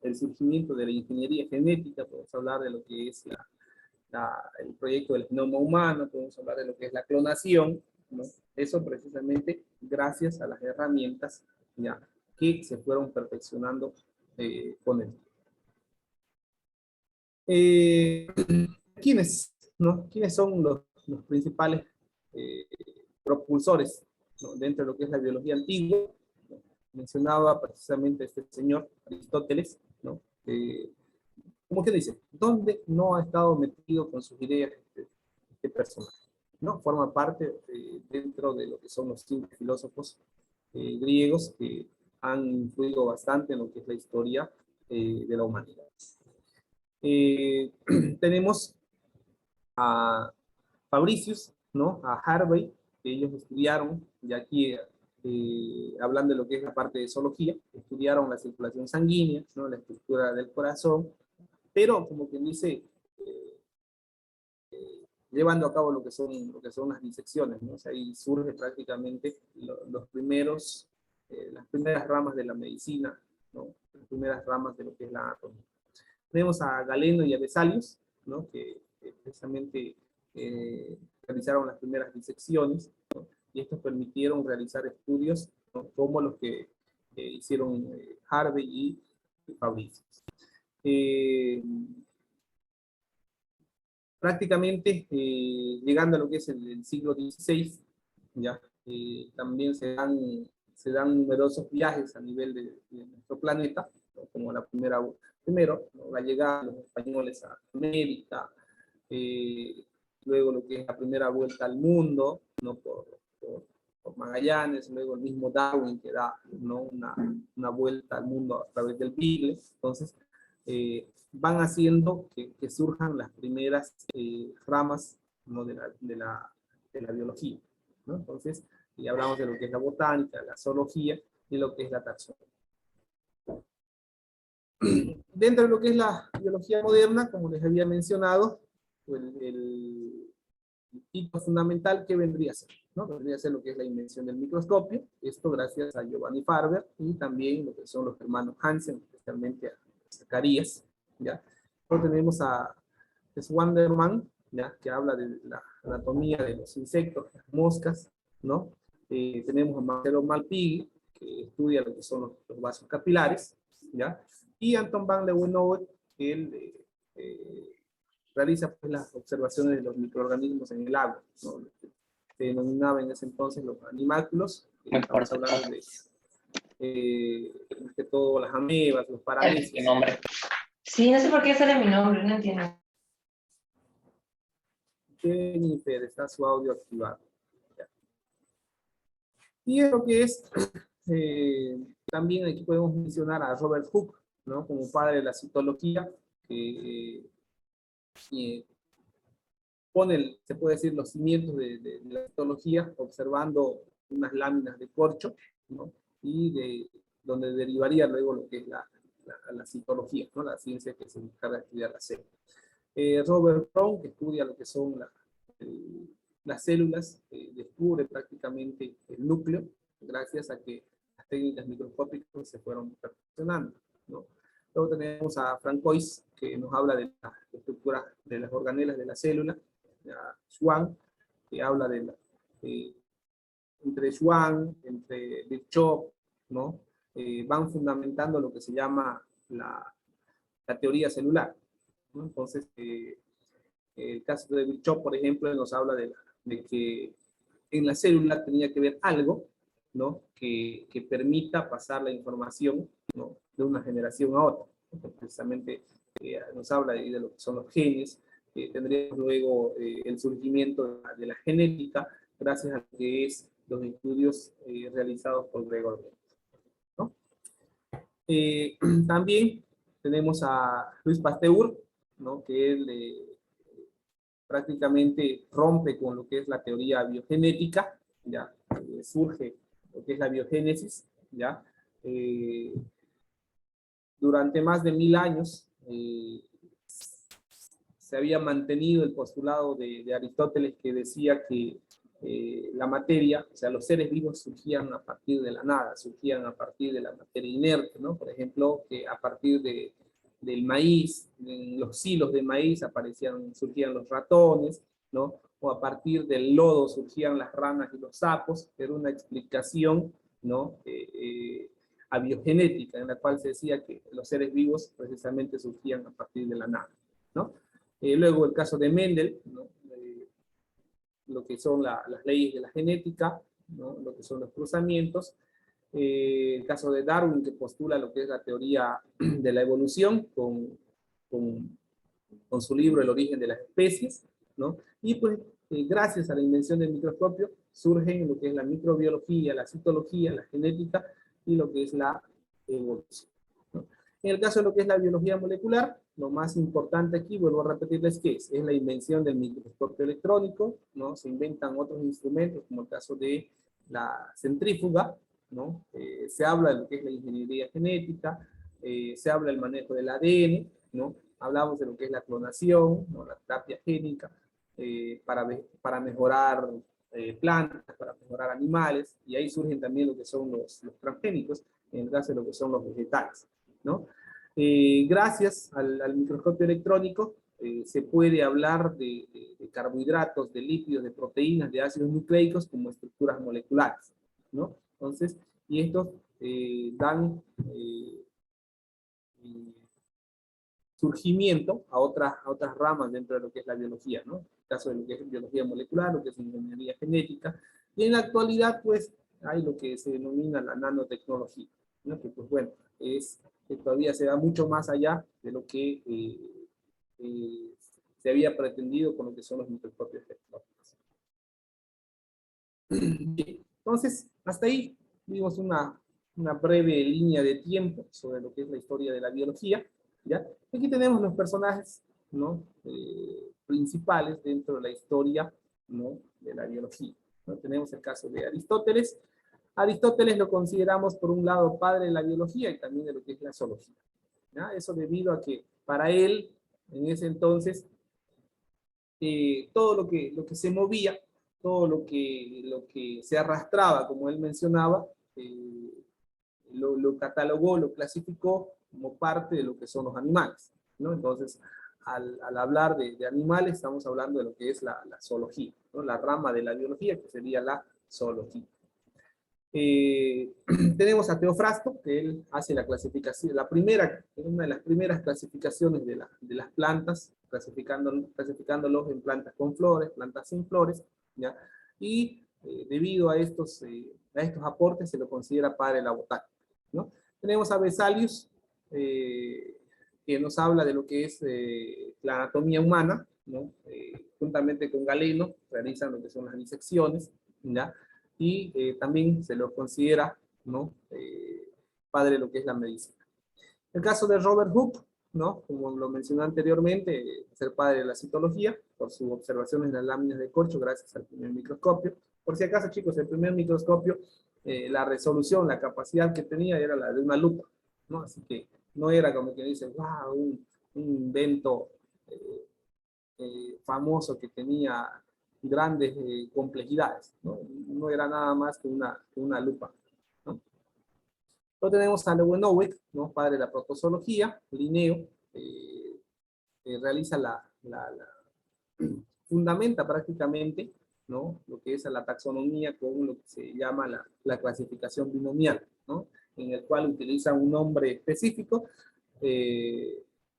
el surgimiento de la ingeniería genética, podemos hablar de lo que es el proyecto del genoma humano, podemos hablar de lo que es la clonación, ¿no? Eso precisamente gracias a las herramientas, ya, que se fueron perfeccionando con el ¿quiénes son los principales propulsores, ¿no? Dentro de lo que es la biología antigua? Mencionaba precisamente este señor Aristóteles, ¿no? ¿Cómo que dice? ¿Dónde no ha estado metido con sus ideas este personaje? ¿No? Forma parte dentro de lo que son los 5 filósofos griegos que han influido bastante en lo que es la historia de la humanidad. Tenemos a Fabricius, ¿no? A Harvey, que ellos estudiaron, y aquí hablando de lo que es la parte de zoología, estudiaron la circulación sanguínea, ¿no? La estructura del corazón, pero como quien dice, llevando a cabo lo que son las disecciones, ¿no? O sea, ahí surge prácticamente las primeras ramas de la medicina, ¿no? Las primeras ramas de lo que es la anatomía. Tenemos a Galeno y a Vesalius, ¿no? Que precisamente realizaron las primeras disecciones, ¿no? Y estos permitieron realizar estudios, ¿no? Como los que hicieron Harvey y Fabricio. Prácticamente llegando a lo que es el siglo XVI, ya también se dan numerosos viajes a nivel de nuestro planeta, ¿no? Como primero, ¿no? La llegada de los españoles a América, luego lo que es la primera vuelta al mundo, ¿no? por Magallanes, luego el mismo Darwin que da, ¿no? una vuelta al mundo a través del Beagle. Entonces van haciendo que surjan las primeras ramas, ¿no? de la biología, ¿no? Entonces ya hablamos de lo que es la botánica, la zoología y lo que es la taxonomía. Dentro de lo que es la biología moderna, como les había mencionado, el hito fundamental que vendría a ser, ¿no? Vendría a ser lo que es la invención del microscopio, esto gracias a Giovanni Farber y también lo que son los hermanos Hansen, especialmente a Zacarías, ¿ya? Luego tenemos a Swanderman, ¿ya? Que habla de la anatomía de los insectos, las moscas, ¿no? Tenemos a Marcelo Malpighi, que estudia lo que son los vasos capilares, ¿ya? Y Anton van Leeuwenhoek, que él realiza pues, las observaciones de los microorganismos en el agua, ¿no? Se denominaba en ese entonces los animálculos, estamos hablando de más que todo las amebas, los parásitos. Sí, no sé por qué sale mi nombre, no entiendo. Jennifer, está su audio activado. Ya. Y es lo que es, también aquí podemos mencionar a Robert Hooke, ¿no? Como padre de la citología, que pone, se puede decir, los cimientos de la citología, observando unas láminas de corcho, ¿no? Y donde derivaría luego lo que es la citología, ¿no? La ciencia que se encarga de estudiar la célula. Robert Brown, que estudia lo que son las células, descubre prácticamente el núcleo, gracias a que las técnicas microscópicas se fueron perfeccionando, ¿no? Luego tenemos a Francois, que nos habla de la estructura de las organelas de la célula, a Schwann, que habla entre Schwann, entre Virchow, ¿no? Van fundamentando lo que se llama la teoría celular, ¿no? Entonces, el caso de Virchow, por ejemplo, nos habla de que en la célula tenía que ver algo, ¿no? que permita pasar la información, ¿no? de una generación a otra. Entonces, precisamente nos habla de lo que son los genes. Tendríamos luego el surgimiento de la genética, gracias a lo que es los estudios realizados por Gregor Mendel, ¿no? También tenemos a Luis Pasteur, ¿no? Que él prácticamente rompe con lo que es la teoría biogenética, ¿ya? Surge lo que es la biogénesis, ¿ya? Durante más de 1000 años se había mantenido el postulado de Aristóteles, que decía que la materia, o sea, los seres vivos surgían a partir de la nada, surgían a partir de la materia inerte, ¿no? Por ejemplo, que a partir del maíz, en los silos de maíz surgían los ratones, ¿no? O a partir del lodo surgían las ranas y los sapos. Era una explicación, ¿no? Abiogenética, en la cual se decía que los seres vivos precisamente surgían a partir de la nada, ¿no? Luego el caso de Mendel, ¿no? Lo que son las leyes de la genética, ¿no? Lo que son los cruzamientos. El caso de Darwin, que postula lo que es la teoría de la evolución con su libro El origen de las especies, ¿no? Y pues gracias a la invención del microscopio surgen lo que es la microbiología, la citología, la genética y lo que es la evolución, ¿no? En el caso de lo que es la biología molecular, lo más importante aquí, vuelvo a repetirles que es la invención del microscopio electrónico, ¿no? Se inventan otros instrumentos, como el caso de la centrífuga, ¿no? Se habla de lo que es la ingeniería genética, se habla del manejo del ADN, ¿no? Hablamos de lo que es la clonación, ¿no? La terapia génica, para mejorar plantas, para mejorar animales, y ahí surgen también lo que son los transgénicos, en el caso de lo que son los vegetales, ¿no? Gracias al microscopio electrónico se puede hablar de carbohidratos, de lípidos, de proteínas, de ácidos nucleicos como estructuras moleculares, ¿no? Entonces, y estos dan surgimiento a otras ramas dentro de lo que es la biología, ¿no? En el caso de lo que es biología molecular, lo que es ingeniería genética, y en la actualidad, pues, hay lo que se denomina la nanotecnología, ¿no? Que, pues, bueno, que todavía se va mucho más allá de lo que se había pretendido con lo que son los microscopios electrónicos. Bien, entonces, hasta ahí vimos una breve línea de tiempo sobre lo que es la historia de la biología, ¿ya? Aquí tenemos los personajes, ¿no? Principales dentro de la historia, ¿no? De la biología, ¿no? Tenemos el caso de Aristóteles. Aristóteles lo consideramos por un lado padre de la biología y también de lo que es la zoología, ¿ya? Eso debido a que para él, en ese entonces, todo lo que se movía, todo lo que se arrastraba, como él mencionaba, lo catalogó, lo clasificó como parte de lo que son los animales, ¿no? Entonces, al hablar de animales, estamos hablando de lo que es la zoología, ¿no? La rama de la biología, que sería la zoología. Tenemos a Teofrasto, que él hace la clasificación, una de las primeras clasificaciones de las plantas, clasificándolos en plantas con flores, plantas sin flores, ¿ya? Y debido a estos aportes se lo considera padre de la botánica, ¿no? Tenemos a Vesalius, que nos habla de lo que es la anatomía humana, ¿no? Juntamente con Galeno realizan lo que son las disecciones, ¿ya? Y también se lo considera, ¿no? Padre de lo que es la medicina. El caso de Robert Hooke, ¿no? Como lo mencioné anteriormente, ser padre de la citología, por sus observaciones en las láminas de corcho, gracias al primer microscopio. Por si acaso, chicos, el primer microscopio, la resolución, la capacidad que tenía era la de una lupa, ¿no? Así que no era como que dice, wow, un invento famoso que tenía grandes complejidades, ¿no? No era nada más que una lupa, ¿no? Luego tenemos a Leeuwenhoek, ¿no? Padre de la protozoología. Linneo realiza fundamenta prácticamente, ¿no? Lo que es la taxonomía con lo que se llama la clasificación binomial, ¿no? En el cual utiliza un nombre específico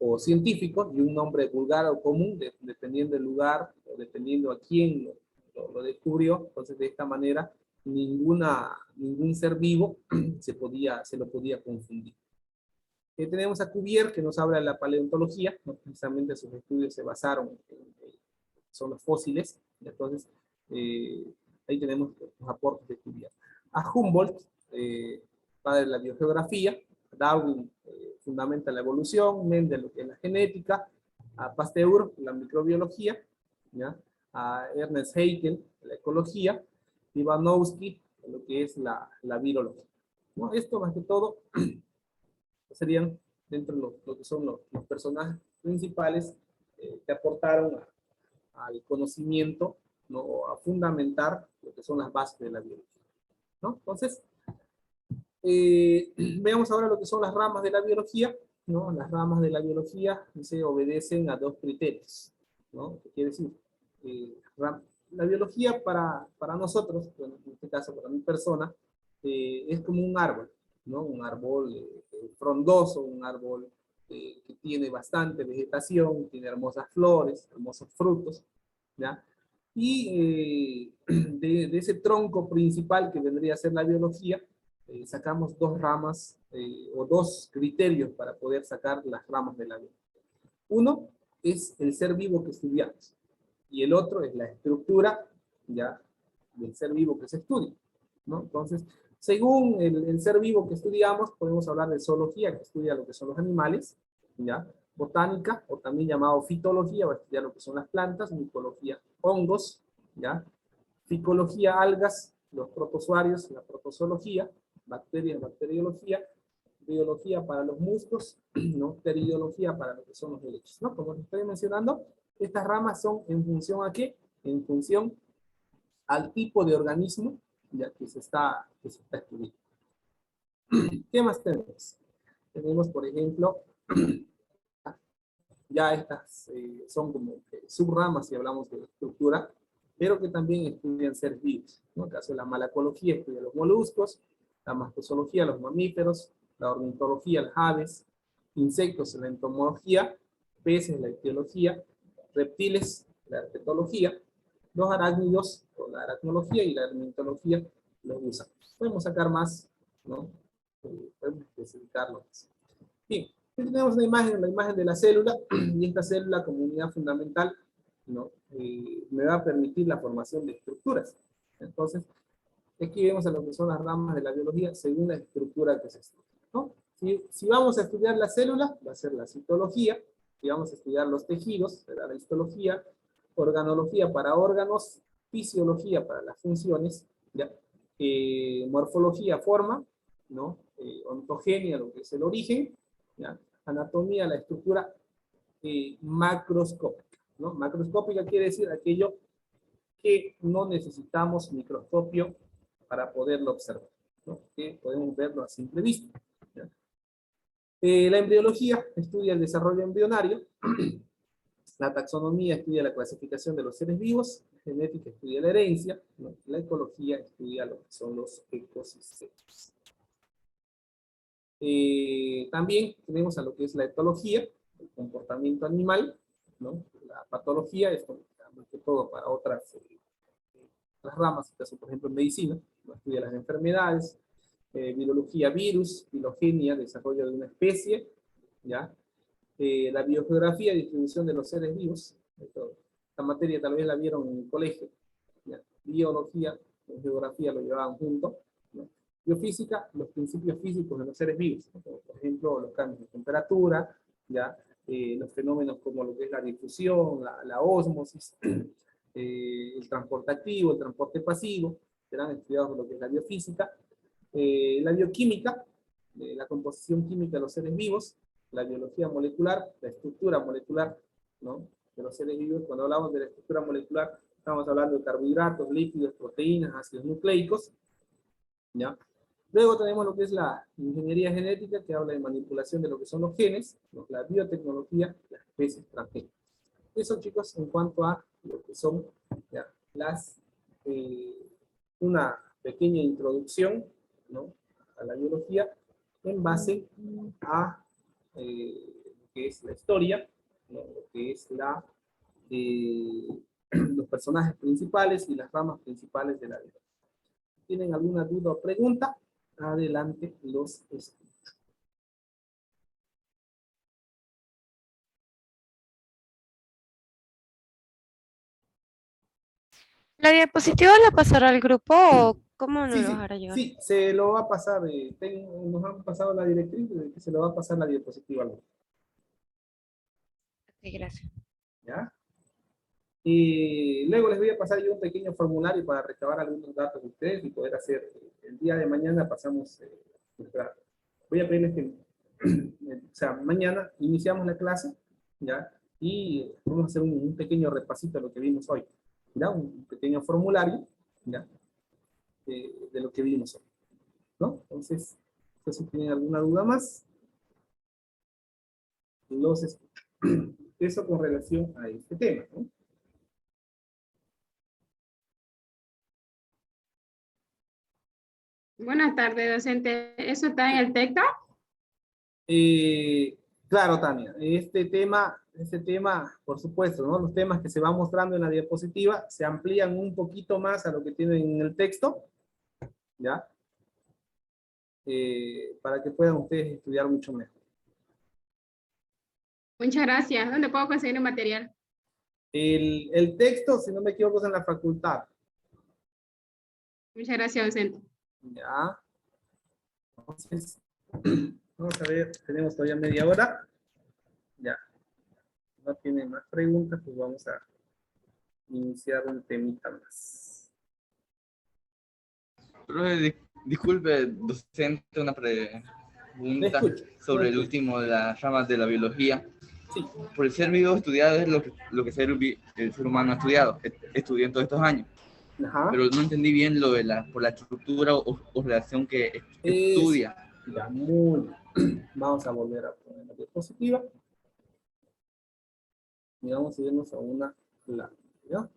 o científico y un nombre vulgar o común, dependiendo del lugar o dependiendo a quién lo descubrió. Entonces, de esta manera, ningún ser vivo se lo podía confundir. Tenemos a Cuvier, que nos habla de la paleontología, ¿no? Precisamente sus estudios se basaron son los fósiles. Entonces, ahí tenemos los aportes de Cuvier. A Humboldt, padre de la biogeografía. Darwin fundamenta la evolución, Mendel lo que es la genética, a Pasteur la microbiología, ¿ya? A Ernest Haeckel la ecología, Ivanovsky lo que es la virología, ¿no? Esto más que todo serían dentro de lo que son los personajes principales que aportaron al conocimiento, ¿no? A fundamentar lo que son las bases de la biología, ¿no? Entonces, veamos ahora lo que son las ramas de la biología, ¿no? Las ramas de la biología se obedecen a dos criterios, ¿no? ¿Qué quiere decir? La biología para nosotros, bueno, en este caso para mi persona, es como un árbol, ¿no? Un árbol frondoso, un árbol que tiene bastante vegetación, tiene hermosas flores, hermosos frutos, ¿ya? Y de ese tronco principal que vendría a ser la biología, sacamos dos ramas o dos criterios para poder sacar las ramas de la biología. Uno es el ser vivo que estudiamos y el otro es la estructura, ¿ya? Del ser vivo que se estudia, ¿no? Entonces, según el ser vivo que estudiamos, podemos hablar de zoología, que estudia lo que son los animales, ¿ya? Botánica, o también llamado fitología, va a estudiar lo que son las plantas, micología, hongos, ¿ya? Ficología, algas, los protozoarios, la protozoología, bacterias, bacteriología, biología para los musgos, ¿no? Teridiología para lo que son los helechos, ¿no? Como les estoy mencionando, estas ramas son en función a qué? En función al tipo de organismo, ya que se está estudiando. ¿Qué más tenemos? tenemos, por ejemplo, ya estas son como subramas si hablamos de estructura, pero que también estudian seres vivos, ¿no? En el caso de la malacología estudia los moluscos, la mastozoología los mamíferos, la ornitología las aves, insectos la entomología, peces la ictiología, reptiles la herpetología, los arácnidos o la aracnología y la hermetología los gusanos. Podemos sacar más, ¿no? Podemos especificarlo más. Bien, aquí tenemos una imagen, la imagen de la célula, y esta célula como unidad fundamental, ¿no? Me va a permitir la formación de estructuras. Entonces, aquí vemos a lo que son las ramas de la biología según la estructura que se estudia, ¿no? Si vamos a estudiar la célula, va a ser la citología. Si vamos a estudiar los tejidos, será la histología. Organología para órganos, fisiología para las funciones, ¿ya? Morfología, forma, ¿no? Ontogenia, lo que es el origen, ¿ya? Anatomía, la estructura macroscópica, ¿no? Macroscópica quiere decir aquello que no necesitamos microscopio para poderlo observar, ¿no? Que podemos verlo a simple vista, ¿ya? La embriología estudia el desarrollo embrionario. La taxonomía estudia la clasificación de los seres vivos. La genética estudia la herencia, ¿no? La ecología estudia lo que son los ecosistemas. También tenemos a lo que es la etología, el comportamiento animal, ¿no? La patología, esto más que todo para otras ramas, por ejemplo en medicina, ¿no? Estudia las enfermedades, virología, virus, filogenia, desarrollo de una especie, ¿ya? La biogeografía, distribución de los seres vivos. Esta materia tal vez la vieron en el colegio, ¿ya? Biología, geografía lo llevaban juntos, ¿no? Biofísica, los principios físicos de los seres vivos, ¿no? Por ejemplo, los cambios de temperatura, ¿ya? Los fenómenos como lo que es la difusión, la ósmosis, el transporte activo, el transporte pasivo, serán estudiados por lo que es la biofísica. La bioquímica, la composición química de los seres vivos, la biología molecular, la estructura molecular, ¿no? De los seres vivos. Cuando hablamos de la estructura molecular, estamos hablando de carbohidratos, lípidos, proteínas, ácidos nucleicos, ¿ya? Luego tenemos lo que es la ingeniería genética, que habla de manipulación de lo que son los genes, ¿no? La biotecnología, las especies transgénicas. Eso, chicos, en cuanto a lo que son, ¿ya? Una pequeña introducción, ¿no? A la biología en base a lo que es la historia, ¿no? Lo que es los personajes principales y las ramas principales de la biología. ¿Tienen alguna duda o pregunta? Adelante, los escucho. ¿La diapositiva la pasará al grupo o cómo nos lo hará llegar? Sí, se lo va a pasar, nos han pasado la directriz de que se lo va a pasar la diapositiva al grupo. Sí, gracias. ¿Ya? Y luego les voy a pasar yo un pequeño formulario para recabar algunos datos de ustedes y poder hacer, el día de mañana pasamos, voy a pedirles que, o sea, mañana iniciamos la clase, ¿ya? Y vamos a hacer un pequeño repasito de lo que vimos hoy, ¿ya? Un pequeño formulario, ¿ya? De lo que vimos hoy, ¿no? Entonces, si tienen alguna duda más, los escucho. Eso con relación a este tema, ¿no? Buenas tardes, docente. ¿Eso está en el texto? Claro, Tania, este tema, por supuesto, ¿no? Los temas que se van mostrando en la diapositiva se amplían un poquito más a lo que tienen en el texto, ¿ya? Para que puedan ustedes estudiar mucho mejor. Muchas gracias. ¿Dónde puedo conseguir el material? El texto, si no me equivoco, es en la facultad. Muchas gracias, docente. Ya. Entonces, vamos a ver, tenemos todavía media hora. Ya. No tienen más preguntas, pues vamos a iniciar un temita más. Disculpe, docente, una pregunta sobre el último de las ramas de la biología. Sí. Por el ser vivo estudiado es lo que el ser humano ha estudiado, estudió en todos estos años. Ajá. Pero no entendí bien lo de por la estructura o relación que estudia. Ya, muy Vamos a volver a poner la diapositiva. Y vamos a irnos a una clase, ¿ya?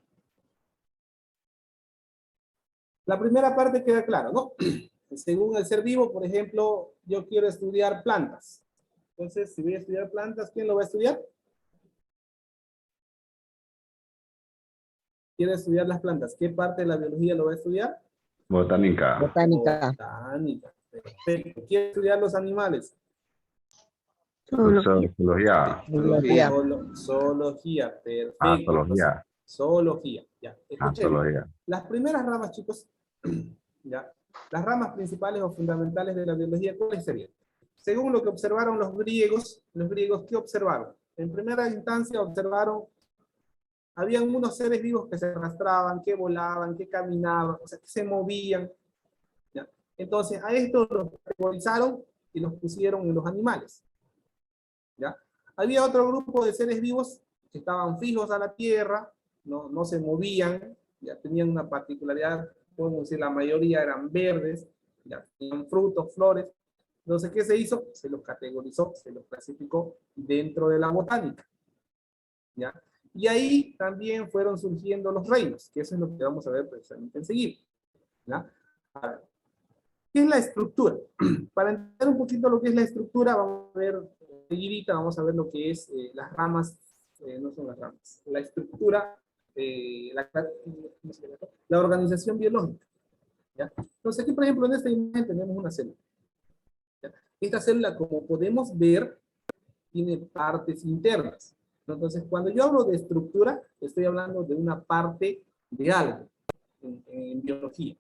La primera parte queda clara, ¿no? Según el ser vivo, por ejemplo, yo quiero estudiar plantas. Entonces, si voy a estudiar plantas, ¿quién lo va a estudiar? ¿Quiere estudiar las plantas? ¿Qué parte de la biología lo va a estudiar? Botánica. Botánica. Perfecto. ¿Quiere estudiar los animales? Zoología. Zoología. Perfecto. Zoología. Zoología. Ya. Escuchen. Zoología. Las primeras ramas, chicos, ya. Las ramas principales o fundamentales de la biología, ¿cuáles serían? Según lo que observaron los griegos, ¿qué observaron? En primera instancia observaron, habían unos seres vivos que se arrastraban, que volaban, que caminaban, o sea, que se movían. ¿Ya? Entonces, a estos los categorizaron y los pusieron en los animales. ¿Ya? Había otro grupo de seres vivos que estaban fijos a la tierra, no se movían, ya tenían una particularidad, podemos decir la mayoría eran verdes, ya tenían frutos, flores. Entonces, ¿qué se hizo? Se los categorizó, se los clasificó dentro de la botánica. ¿Ya? Y ahí también fueron surgiendo los reinos, que eso es lo que vamos a ver precisamente enseguida. ¿Ya? A ver, ¿qué es la estructura? Para entender un poquito lo que es la estructura, vamos a ver, seguidita, vamos a ver lo que es las ramas, no son las ramas, la estructura, la organización biológica. ¿Ya? Entonces aquí, por ejemplo, en esta imagen tenemos una célula. ¿Ya? Esta célula, como podemos ver, tiene partes internas. Entonces, cuando yo hablo de estructura, estoy hablando de una parte de algo en biología,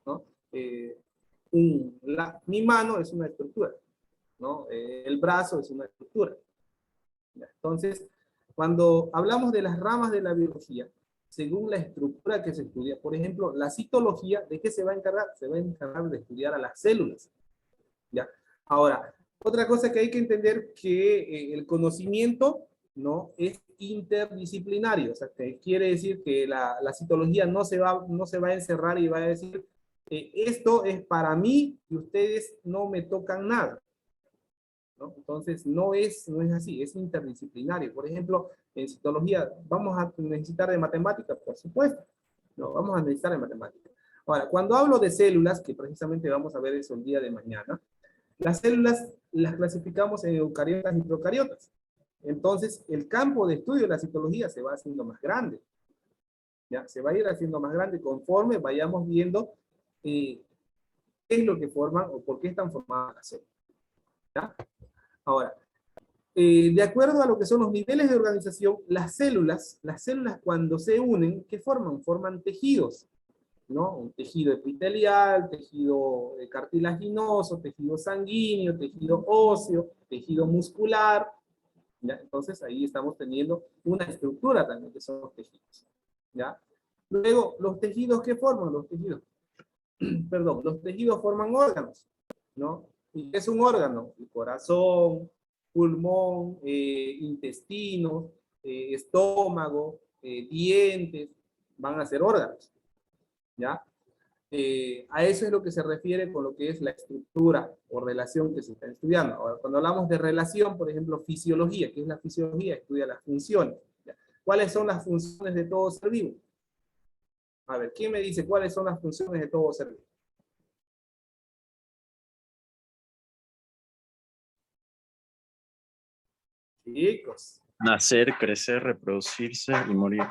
¿no? Mi mano es una estructura, ¿no? El brazo es una estructura. ¿Ya? Entonces, cuando hablamos de las ramas de la biología, según la estructura que se estudia, por ejemplo, la citología, ¿de qué se va a encargar? Se va a encargar de estudiar a las células. ¿Ya? Ahora, otra cosa que hay que entender que el conocimiento, ¿no? Es interdisciplinario, o sea, que quiere decir que la citología no se va a encerrar y va a decir, esto es para mí y ustedes no me tocan nada. ¿No? Entonces, no es así, es interdisciplinario. Por ejemplo, en citología, ¿vamos a necesitar de matemática? Por supuesto, no, vamos a necesitar de matemática. Ahora, cuando hablo de células, que precisamente vamos a ver eso el día de mañana, las células las clasificamos en eucariotas y procariotas. Entonces, el campo de estudio de la citología se va haciendo más grande. ¿Ya? Se va a ir haciendo más grande conforme vayamos viendo qué es lo que forman o por qué están formadas las células. ¿Ya? Ahora, de acuerdo a lo que son los niveles de organización, las células cuando se unen, ¿qué forman? Forman tejidos, ¿no? Un tejido epitelial, tejido cartilaginoso, tejido sanguíneo, tejido óseo, tejido muscular. ¿Ya? Entonces ahí estamos teniendo una estructura también que son los tejidos. ¿Ya? Luego, los tejidos, ¿qué forman? Los tejidos, perdón, los tejidos forman órganos, ¿no? ¿Y qué es un órgano? El corazón, pulmón, intestino, estómago, dientes, van a ser órganos. ¿Ya? A eso es lo que se refiere con lo que es la estructura o relación que se está estudiando. Ahora, cuando hablamos de relación, por ejemplo, fisiología, ¿qué es la fisiología? Estudia las funciones. ¿Ya? ¿Cuáles son las funciones de todo ser vivo? A ver, ¿quién me dice cuáles son las funciones de todo ser vivo? Chicos. Nacer, crecer, reproducirse y morir.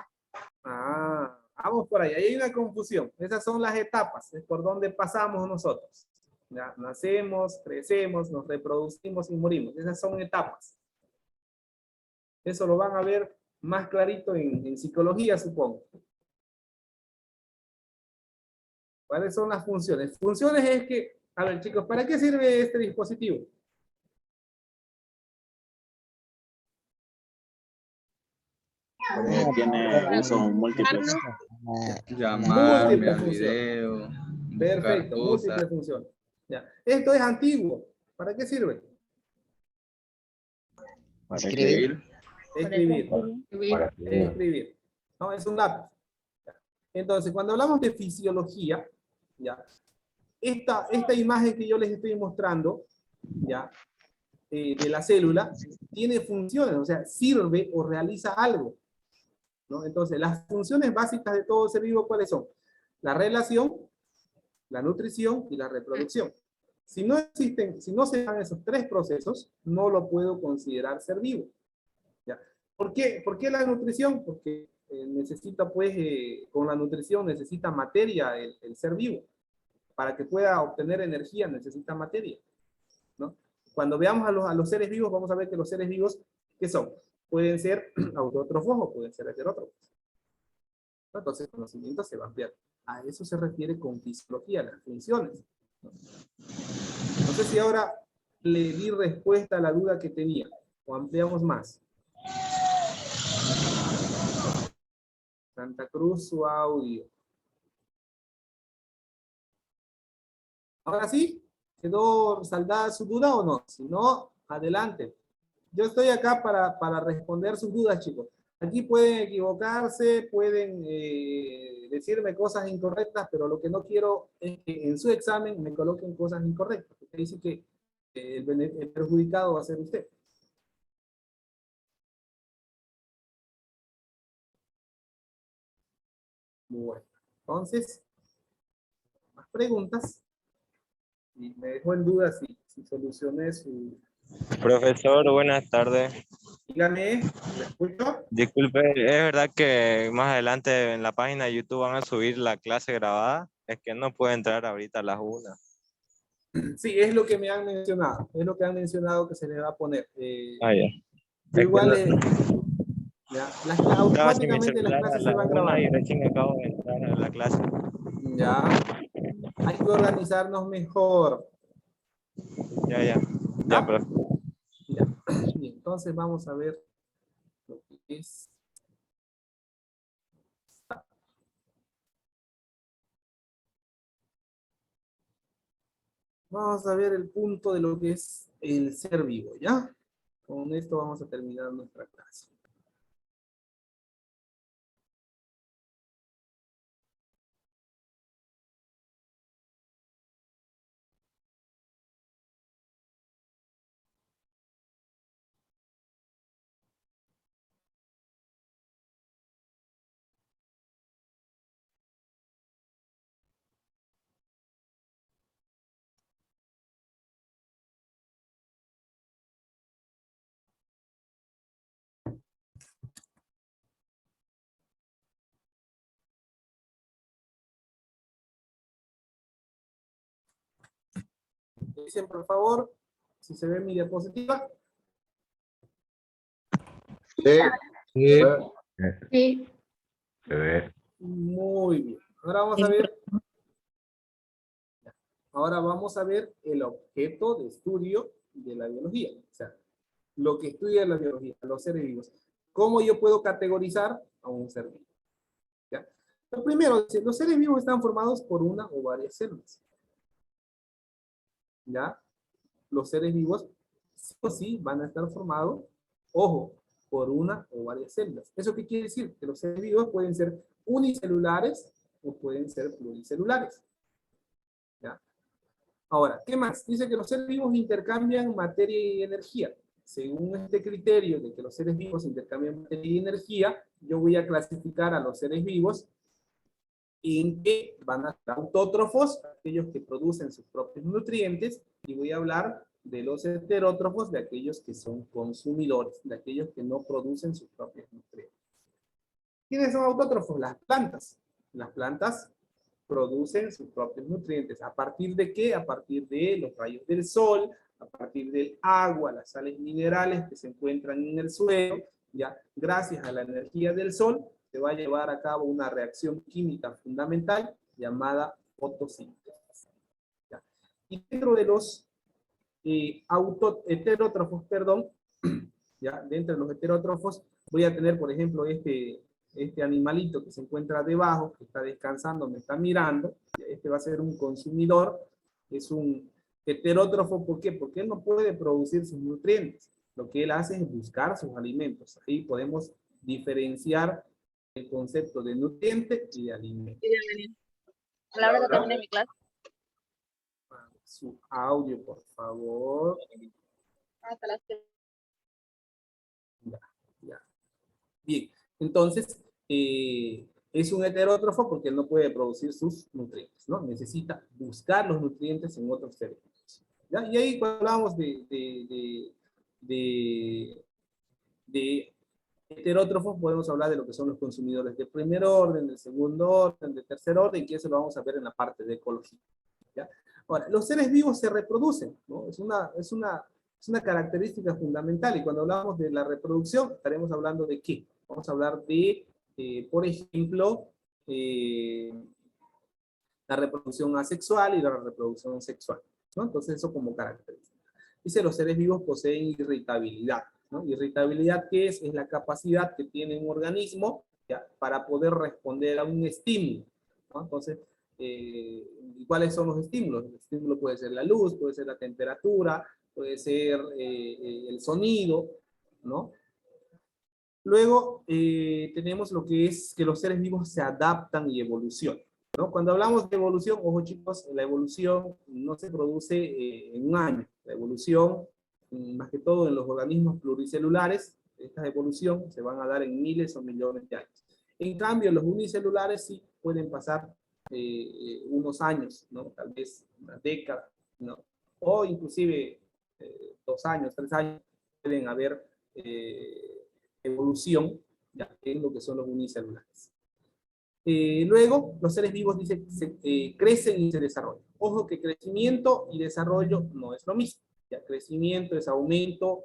Ah, vamos por ahí. Ahí hay una confusión. Esas son las etapas, es por donde pasamos nosotros. ¿Ya? Nacemos, crecemos, nos reproducimos y morimos. Esas son etapas. Eso lo van a ver más clarito en psicología, supongo. ¿Cuáles son las funciones? Funciones es que, a ver chicos, ¿para qué sirve este dispositivo? Tiene usos múltiples. Llamar, enviar video, Perfecto, cosas. múltiples funciones. Ya. Esto es antiguo. ¿Para qué sirve? Para escribir. Escribir. No, es un lápiz. Entonces, cuando hablamos de fisiología, ya, esta imagen que yo les estoy mostrando, ya, de la célula tiene funciones, o sea, sirve o realiza algo, ¿no? Entonces, las funciones básicas de todo ser vivo, ¿cuáles son? La relación, la nutrición y la reproducción. Si no existen, si no se dan esos tres procesos, no lo puedo considerar ser vivo. ¿Ya? ¿Por qué? ¿Por qué la nutrición? Porque necesita, pues, con la nutrición necesita materia el ser vivo. Para que pueda obtener energía necesita materia, ¿no? Cuando veamos a los seres vivos, vamos a ver que los seres vivos, ¿qué son? Pueden ser autótrofos o pueden ser heterótrofos. Entonces el conocimiento se va a ampliar. A eso se refiere con fisiología, las funciones. No sé si ahora le di respuesta a la duda que tenía, o ampliamos más. Santa Cruz, su audio. Ahora sí, ¿quedó saldada su duda o no? Si no, adelante. Yo estoy acá para responder sus dudas, chicos. Aquí pueden equivocarse, pueden decirme cosas incorrectas, pero lo que no quiero es que en su examen me coloquen cosas incorrectas, porque dice que el perjudicado va a ser usted. Bueno, entonces, más preguntas. Y me dejó en duda si solucioné su... Profesor, buenas tardes. Dígame, ¿me escucho? Disculpe, ¿es verdad que más adelante en la página de YouTube van a subir la clase grabada? Es que no puedo entrar ahorita a las 1. Sí, es lo que me han mencionado. Es lo que han mencionado que se le va a poner. Ah, ya. Yo igual, No, ya, estaba sin mi automáticamente las celular a clases la se van 1 grabando. y recién acabo de entrar a la clase. Ya. Hay que organizarnos mejor. Ya, ¿Ya? profe. Ya. Bien, entonces vamos a ver lo que es. Vamos a ver el punto de lo que es el ser vivo, ¿ya? Con esto vamos a terminar nuestra clase. Dicen, por favor, si se ve mi diapositiva. Sí. Sí. Sí. Se ve. Muy bien. Ahora vamos a ver. Ahora vamos a ver el objeto de estudio de la biología. O sea, lo que estudia la biología, los seres vivos. ¿Cómo yo puedo categorizar a un ser vivo? ¿Ya? Lo primero, los seres vivos están formados por una o varias células. ¿Ya? Los seres vivos sí o sí van a estar formados, ojo, por una o varias células. ¿Eso qué quiere decir? Que los seres vivos pueden ser unicelulares o pueden ser pluricelulares. ¿Ya? Ahora, ¿qué más? Dice que los seres vivos intercambian materia y energía. Según este criterio de que los seres vivos intercambian materia y energía, yo voy a clasificar a los seres vivos en que van a ser autótrofos, aquellos que producen sus propios nutrientes, y voy a hablar de los heterótrofos, de aquellos que son consumidores, de aquellos que no producen sus propios nutrientes. ¿Quiénes son autótrofos? Las plantas. Las plantas producen sus propios nutrientes. ¿A partir de qué? A partir de los rayos del sol, a partir del agua, las sales minerales que se encuentran en el suelo, ya gracias a la energía del sol, se va a llevar a cabo una reacción química fundamental llamada fotosíntesis. ¿Ya? Y dentro de los heterótrofos, perdón, ya, dentro de los heterótrofos voy a tener, por ejemplo, este animalito que se encuentra debajo, que está descansando, me está mirando. Este va a ser un consumidor, es un heterótrofo. ¿Por qué? Porque él no puede producir sus nutrientes. Lo que él hace es buscar sus alimentos. Ahí podemos diferenciar el concepto de nutriente y de alimento. A la hora que termine mi clase. Su audio, por favor. hasta las Ya. Bien, entonces es un heterótrofo porque él no puede producir sus nutrientes, ¿no? Necesita buscar los nutrientes en otros seres vivos. ¿Ya? Y ahí cuando hablamos de heterótrofos, podemos hablar de lo que son los consumidores de primer orden, de segundo orden, de tercer orden, que eso lo vamos a ver en la parte de ecología. ¿Ya? Ahora, los seres vivos se reproducen, ¿no? Es una característica fundamental, y cuando hablamos de la reproducción, estaremos hablando de qué. Vamos a hablar de, por ejemplo, la reproducción asexual y la reproducción sexual, ¿no? Entonces eso como característica. Dice, los seres vivos poseen irritabilidad, ¿no? Irritabilidad, ¿qué es? Es la capacidad que tiene un organismo, ¿ya?, para poder responder a un estímulo, ¿no? Entonces, ¿y cuáles son los estímulos? El estímulo puede ser la luz, puede ser la temperatura, puede ser el sonido, ¿no? Luego tenemos lo que es que los seres vivos se adaptan y evolucionan, ¿no? Cuando hablamos de evolución, ojo chicos, la evolución no se produce en un año. La evolución, más que todo en los organismos pluricelulares, esta evolución se van a dar en miles o millones de años. En cambio, los unicelulares sí pueden pasar unos años, ¿no? Tal vez una década, ¿no? O inclusive 2 años, 3 años, pueden haber evolución, ya, en lo que son los unicelulares. Luego, los seres vivos, dice, crecen y se desarrollan. Ojo que crecimiento y desarrollo no es lo mismo. Ya, crecimiento es aumento,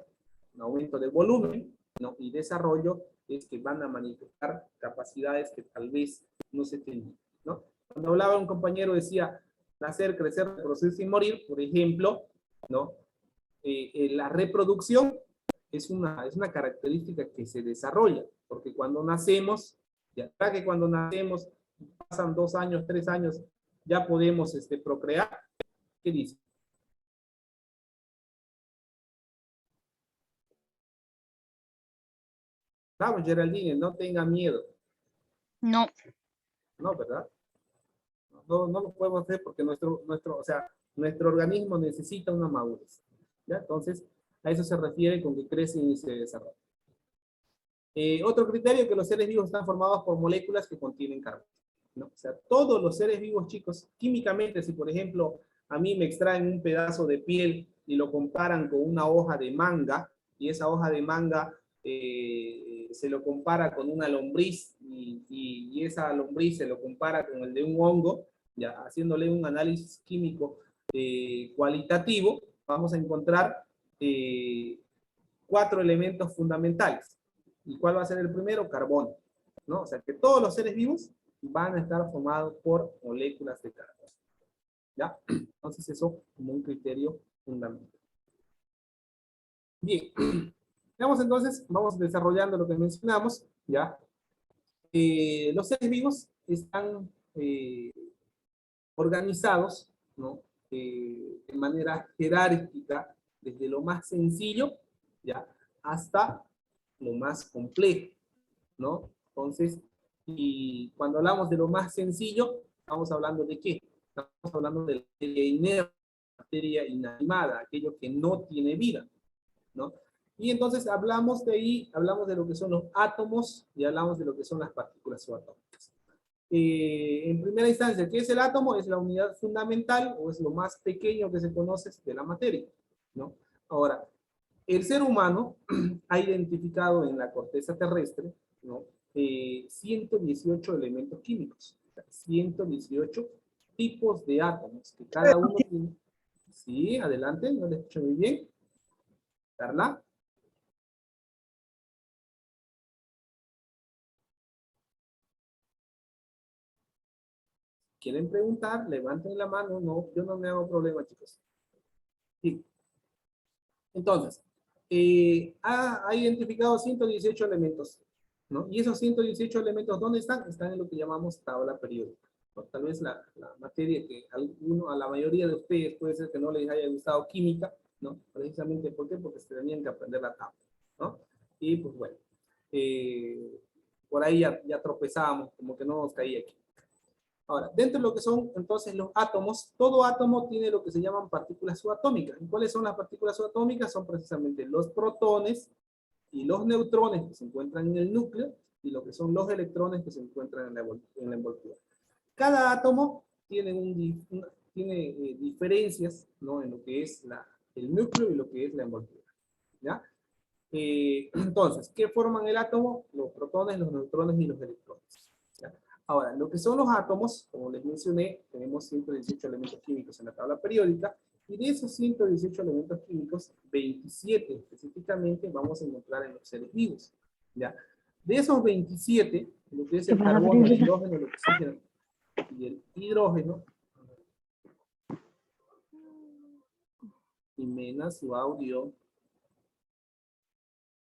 un aumento del volumen, ¿no? Y desarrollo es que van a manifestar capacidades que tal vez no se tenían, ¿no? Cuando hablaba un compañero decía, nacer, crecer, reproducirse y morir, por ejemplo, ¿no? La reproducción es una característica que se desarrolla, porque cuando nacemos, ya que cuando nacemos, pasan 2 años, 3 años, ya podemos procrear. ¿Qué dice? Vamos, Geraldine, no tenga miedo. No. No, ¿verdad? No lo podemos hacer porque nuestro organismo necesita una madurez, ¿ya? Entonces, a eso se refiere con que crecen y se desarrollan. Otro criterio, que los seres vivos están formados por moléculas que contienen carbono, ¿no? O sea, todos los seres vivos, chicos, químicamente, si por ejemplo a mí me extraen un pedazo de piel y lo comparan con una hoja de manga, y esa hoja de manga se lo compara con una lombriz, y esa lombriz se lo compara con el de un hongo, ya haciéndole un análisis químico cualitativo, vamos a encontrar 4 elementos fundamentales. ¿Y cuál va a ser el primero? Carbono, ¿no? O sea que todos los seres vivos van a estar formados por moléculas de carbono, ¿ya? Entonces eso como un criterio fundamental. Bien, veamos entonces, vamos desarrollando lo que mencionamos, ¿ya? Los seres vivos están organizados, ¿no? De manera jerárquica, desde lo más sencillo, ¿ya?, hasta lo más complejo, ¿no? Entonces, y cuando hablamos de lo más sencillo, estamos hablando de ¿qué? Estamos hablando de la materia inerte, materia inanimada, aquello que no tiene vida, ¿no? Y entonces hablamos de ahí, hablamos de lo que son los átomos y hablamos de lo que son las partículas subatómicas. En primera instancia, ¿qué es el átomo? Es la unidad fundamental o es lo más pequeño que se conoce de la materia, ¿no? Ahora, el ser humano ha identificado en la corteza terrestre, ¿no? 118 elementos químicos, 118 tipos de átomos, que cada uno tiene. Sí, adelante, no le escucho muy bien. Carla. ¿Quieren preguntar? Levanten la mano. No, yo no me hago problema, chicos. Sí. Entonces, ha identificado 118 elementos, ¿no? Y esos 118 elementos, ¿dónde están? Están en lo que llamamos tabla periódica, ¿no? Tal vez la materia que a la mayoría de ustedes puede ser que no les haya gustado química, ¿no? Precisamente, ¿por qué? Porque se tenían que aprender la tabla, ¿no? Y pues bueno, por ahí ya tropezábamos, como que no nos caía aquí. Ahora, dentro de lo que son entonces los átomos, todo átomo tiene lo que se llaman partículas subatómicas. ¿Y cuáles son las partículas subatómicas? Son precisamente los protones y los neutrones que se encuentran en el núcleo y lo que son los electrones que se encuentran en la envoltura. Cada átomo tiene, diferencias, ¿no?, en lo que es el núcleo y lo que es la envoltura. ¿Ya? Entonces, ¿qué forman el átomo? Los protones, los neutrones y los electrones. ¿Ya? Ahora, lo que son los átomos, como les mencioné, tenemos 118 elementos químicos en la tabla periódica, y de esos 118 elementos químicos, 27 específicamente vamos a encontrar en los seres vivos. ¿Ya? De esos 27, lo que es el carbono, el hidrógeno, el oxígeno y el hidrógeno, Jimena, su audio.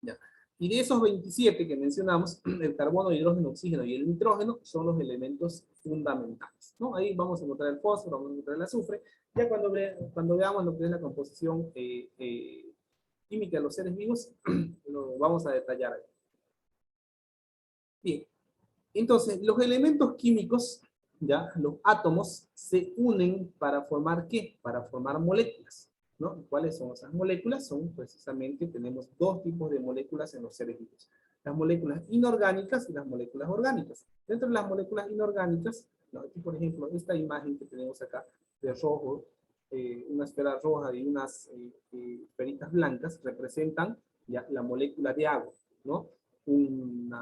Ya. Y de esos 27 que mencionamos, el carbono, el hidrógeno, el oxígeno y el nitrógeno son los elementos fundamentales, ¿no? Ahí vamos a encontrar el fósforo, vamos a encontrar el azufre. Ya cuando veamos lo que es la composición química de los seres vivos, lo vamos a detallar ahí. Bien, entonces los elementos químicos, ya, los átomos, se unen para formar ¿qué? Para formar moléculas, ¿no? ¿Cuáles son esas moléculas? Son precisamente, tenemos dos tipos de moléculas en los seres vivos. Las moléculas inorgánicas y las moléculas orgánicas. Dentro de las moléculas inorgánicas, ¿no? Aquí, por ejemplo, esta imagen que tenemos acá de rojo, una esfera roja y unas esferitas blancas representan ya la molécula de agua, ¿no? Un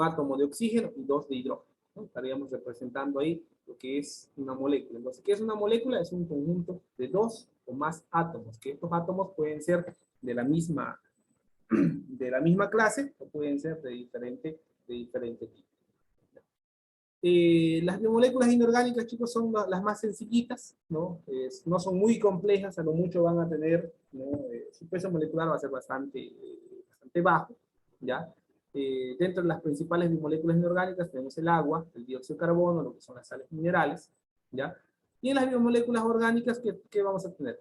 átomo de oxígeno y dos de hidrógeno, ¿no? Estaríamos representando ahí lo que es una molécula. Entonces, ¿qué es una molécula? Es un conjunto de dos o más átomos, que estos átomos pueden ser de la misma clase o pueden ser de diferente tipo. Las biomoléculas inorgánicas, chicos, son las más sencillitas, ¿no? No son muy complejas, a lo mucho van a tener, ¿no? Su peso molecular va a ser bastante bajo, ¿ya? Dentro de las principales biomoléculas inorgánicas tenemos el agua, el dióxido de carbono, lo que son las sales minerales, ¿ya? Y en las biomoléculas orgánicas, ¿qué vamos a tener?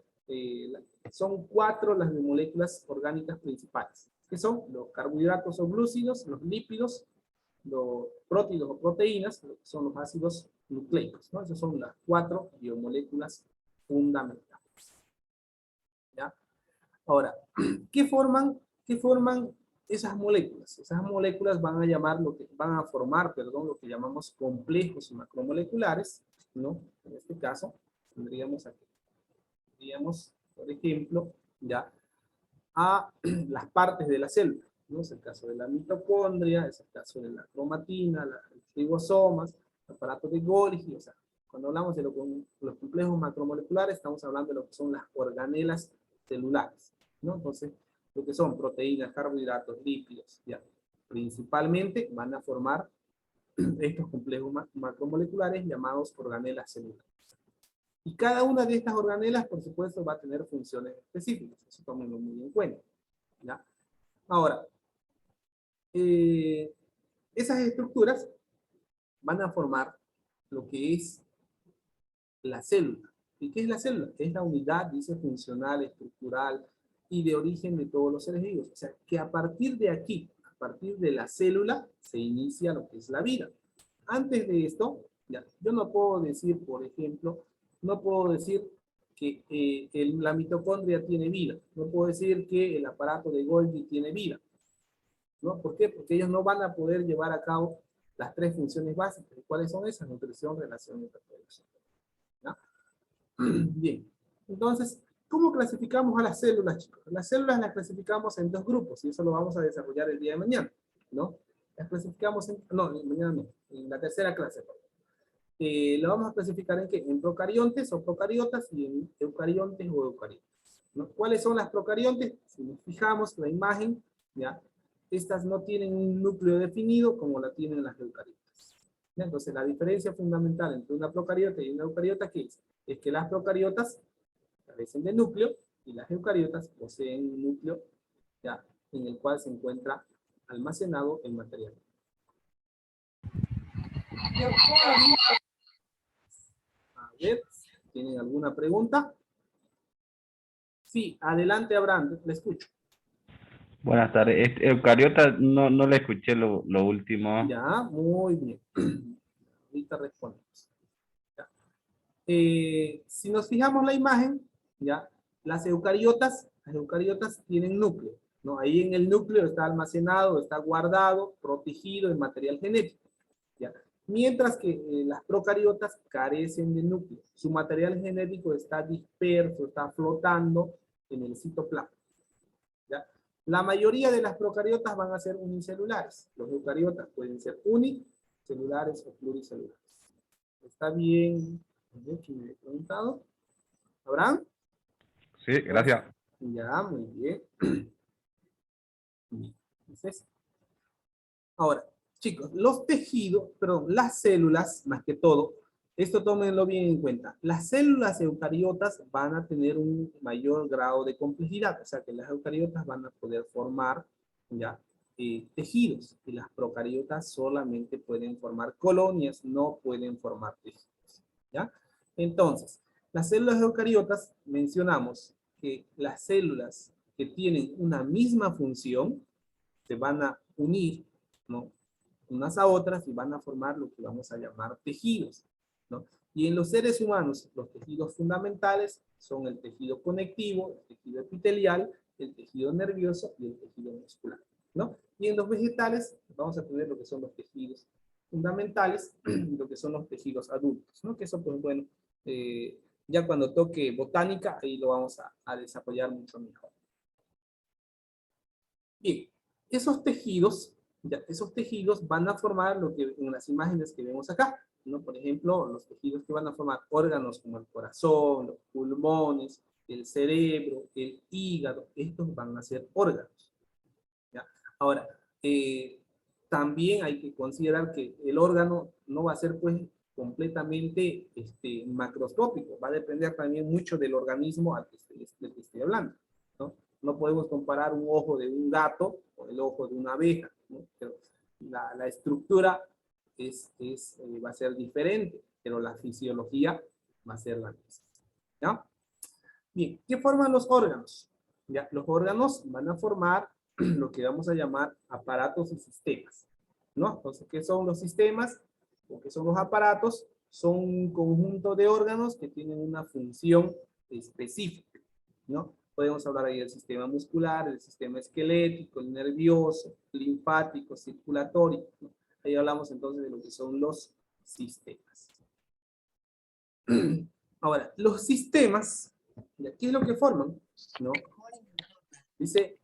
Son 4 las biomoléculas orgánicas principales, que son los carbohidratos o glúcidos, los lípidos, los prótidos o proteínas, que son los ácidos nucleicos, ¿no? Esas son las 4 biomoléculas fundamentales. ¿Ya? Ahora, ¿qué forman esas moléculas? Esas moléculas van a formar lo que llamamos complejos macromoleculares, ¿no? En este caso, tendríamos aquí, por ejemplo, ya a las partes de la célula, ¿no? Es el caso de la mitocondria, es el caso de la cromatina, los ribosomas, el aparato de Golgi. O sea, cuando hablamos de los complejos macromoleculares, estamos hablando de lo que son las organelas celulares, ¿no? Entonces, lo que son proteínas, carbohidratos, lípidos, ya, principalmente van a formar estos complejos macromoleculares llamados organelas celulares. Y cada una de estas organelas, por supuesto, va a tener funciones específicas. Eso tómenlo muy en cuenta, ¿ya? Ahora, esas estructuras van a formar lo que es la célula. ¿Y qué es la célula? Es la unidad, dice, funcional, estructural y de origen de todos los seres vivos. O sea, que a partir de aquí, a partir de la célula, se inicia lo que es la vida. Antes de esto, ya, yo no puedo decir, por ejemplo, no puedo decir que la mitocondria tiene vida. No puedo decir que el aparato de Golgi tiene vida, ¿no? ¿Por qué? Porque ellos no van a poder llevar a cabo las 3 funciones básicas. ¿Cuáles son esas? Nutrición, relación y reproducción. ¿Ya? Bien. Entonces, ¿cómo clasificamos a las células, chicos? Las células las clasificamos en 2 grupos, y eso lo vamos a desarrollar el día de mañana, ¿no? Las clasificamos mañana no, en la tercera clase. Lo vamos a clasificar en ¿qué? En procariontes o procariotas y en eucariontes o eucariotas, ¿no? ¿Cuáles son las procariontes? Si nos fijamos en la imagen, ¿ya? Estas no tienen un núcleo definido como la tienen las eucariotas. ¿Ya? Entonces, la diferencia fundamental entre una procariota y una eucariota, ¿qué es? Es que las procariotas carecen de núcleo y las eucariotas poseen un núcleo, ¿ya? En el cual se encuentra almacenado el material. A ver, ¿tienen alguna pregunta? Sí, adelante, Abraham, le escucho. Buenas tardes. Eucariota no le escuché lo último. Ya, muy bien. ahorita respondemos. ¿Ya? Si nos fijamos la imagen, ¿ya? Las eucariotas tienen núcleo, ¿no? Ahí en el núcleo está almacenado, está guardado, protegido el material genético, ¿ya? Mientras que las procariotas carecen de núcleo. Su material genético está disperso, está flotando en el citoplasma, ¿ya? La mayoría de las procariotas van a ser unicelulares. Los eucariotas pueden ser unicelulares o pluricelulares. ¿Está bien? ¿Quién me ha preguntado? ¿Abraham? Sí, gracias. Ya, muy bien. Entonces, ahora, chicos, los tejidos, perdón, las células, más que todo, esto tómenlo bien en cuenta. Las células eucariotas van a tener un mayor grado de complejidad, o sea que las eucariotas van a poder formar ya tejidos, y las procariotas solamente pueden formar colonias, no pueden formar tejidos, ¿ya? Entonces, las células eucariotas, mencionamos que las células que tienen una misma función se van a unir, ¿no? Unas a otras y van a formar lo que vamos a llamar tejidos, ¿no? Y en los seres humanos, los tejidos fundamentales son el tejido conectivo, el tejido epitelial, el tejido nervioso y el tejido muscular, ¿no? Y en los vegetales vamos a tener lo que son los tejidos fundamentales y lo que son los tejidos adultos, ¿no? Que eso, pues bueno, ya cuando toque botánica, ahí lo vamos a desarrollar mucho mejor. Bien, esos tejidos van a formar lo que en las imágenes que vemos acá, ¿no? Por ejemplo, los tejidos que van a formar órganos como el corazón, los pulmones, el cerebro, el hígado, estos van a ser órganos, ¿ya? Ahora, también hay que considerar que el órgano no va a ser pues completamente macroscópico, va a depender también mucho del organismo del que estoy hablando, ¿no? No podemos comparar un ojo de un gato con el ojo de una abeja, ¿no? Pero la estructura va a ser diferente, pero la fisiología va a ser la misma, ¿ya? Bien, ¿qué forman los órganos? ¿Ya? Los órganos van a formar lo que vamos a llamar aparatos y sistemas, ¿no? Entonces, ¿qué son los sistemas? ¿O qué son los aparatos? Son un conjunto de órganos que tienen una función específica, ¿no? Podemos hablar ahí del sistema muscular, del sistema esquelético, el nervioso, linfático, circulatorio, ¿no? Ahí hablamos entonces de lo que son los sistemas. Ahora, los sistemas, ¿qué es lo que forman? ¿No? Dice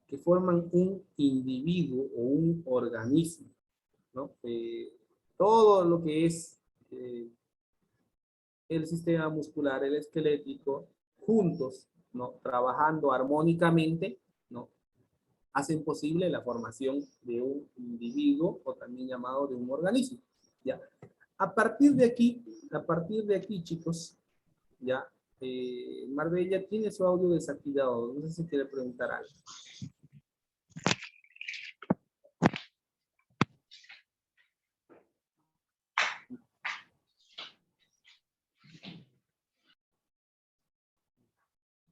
que forman un individuo o un organismo, ¿no? Todo lo que es el sistema muscular, el esquelético, juntos, ¿no? Trabajando armónicamente, ¿no? Hacen posible la formación de un individuo o también llamado de un organismo, ¿ya? A partir de aquí, chicos, ¿ya? Marbella tiene su audio desactivado, no sé si quiere preguntar algo.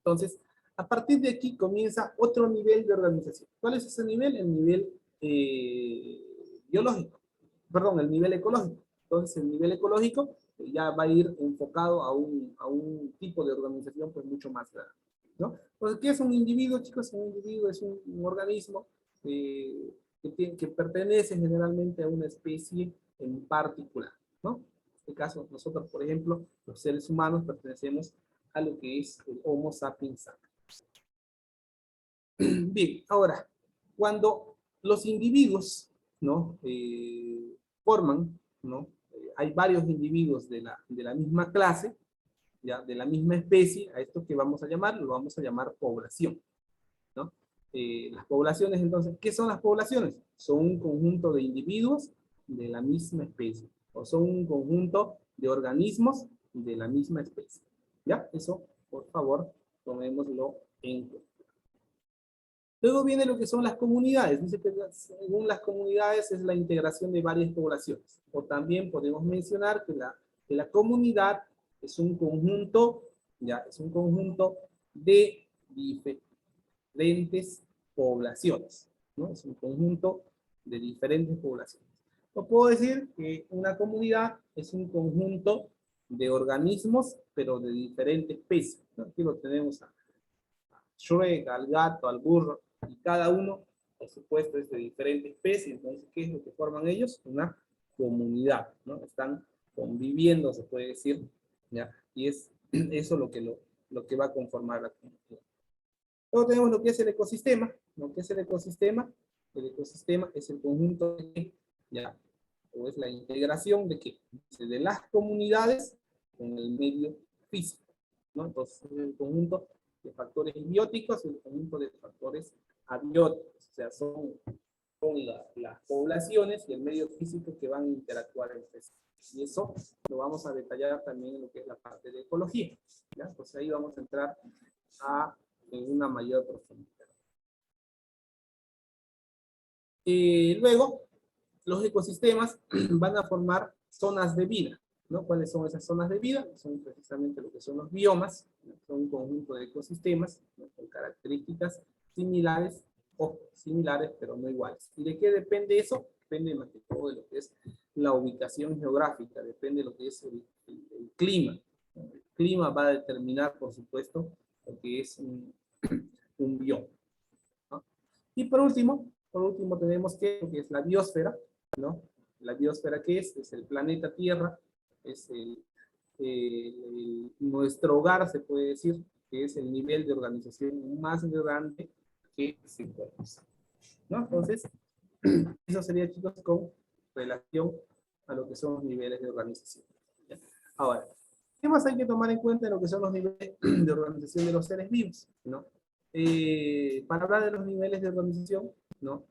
Entonces, a partir de aquí comienza otro nivel de organización. ¿Cuál es ese nivel? El nivel biológico, perdón, el nivel ecológico. Entonces, el nivel ecológico ya va a ir enfocado a un tipo de organización pues mucho más grande, ¿no? Entonces, ¿qué es un individuo, chicos? Un individuo es un organismo que pertenece generalmente a una especie en particular, ¿no? En este caso, nosotros, por ejemplo, los seres humanos pertenecemos a lo que es el Homo sapiens sapiens. Bien, ahora, cuando los individuos, ¿no? Forman, ¿no? Hay varios individuos de la misma clase, ¿ya? De la misma especie, a esto que vamos a llamar, lo vamos a llamar población, ¿no? Las poblaciones, entonces, ¿qué son las poblaciones? Son un conjunto de individuos de la misma especie, o son un conjunto de organismos de la misma especie. ¿Ya? Eso, por favor, tomémoslo en cuenta. Luego viene lo que son las comunidades. Dice que según las comunidades es la integración de varias poblaciones. O también podemos mencionar que la comunidad es un conjunto, ya, es un conjunto de diferentes poblaciones, ¿no? Es un conjunto de diferentes poblaciones. O puedo decir que una comunidad es un conjunto de organismos, pero de diferente especie, ¿no? Aquí lo tenemos a Shrek, al gato, al burro, y cada uno, por supuesto, es de diferente especie. Entonces, ¿qué es lo que forman ellos? Una comunidad, ¿no? Están conviviendo, se puede decir, ¿ya? Y es eso lo que va a conformar la comunidad. Luego tenemos lo que es el ecosistema. Lo que es el ecosistema es el conjunto de, ¿ya? O es la integración de que de las comunidades con el medio físico, ¿no? Entonces, es el conjunto de factores bióticos y el conjunto de factores abióticos. O sea, son las poblaciones y el medio físico que van a interactuar entre sí. Y eso lo vamos a detallar también en lo que es la parte de ecología, ¿ya? Pues ahí vamos a entrar en una mayor profundidad. Luego, los ecosistemas van a formar zonas de vida, ¿no? ¿Cuáles son esas zonas de vida? Son precisamente lo que son los biomas, ¿no? Son un conjunto de ecosistemas, ¿no? Con características similares, o similares pero no iguales. ¿Y de qué depende eso? Depende más que todo de lo que es la ubicación geográfica, depende de lo que es el clima. El clima va a determinar, por supuesto, lo que es un bioma, ¿no? Y por último tenemos lo que es la biosfera, ¿no? La biosfera, ¿qué es? Es el planeta Tierra, es nuestro hogar, se puede decir, que es el nivel de organización más grande que se conoce, ¿no? Entonces, eso sería, chicos, con relación a lo que son los niveles de organización. ¿Ya? Ahora, ¿qué más hay que tomar en cuenta en lo que son los niveles de organización de los seres vivos, ¿no? Para hablar de los niveles de organización, ¿no?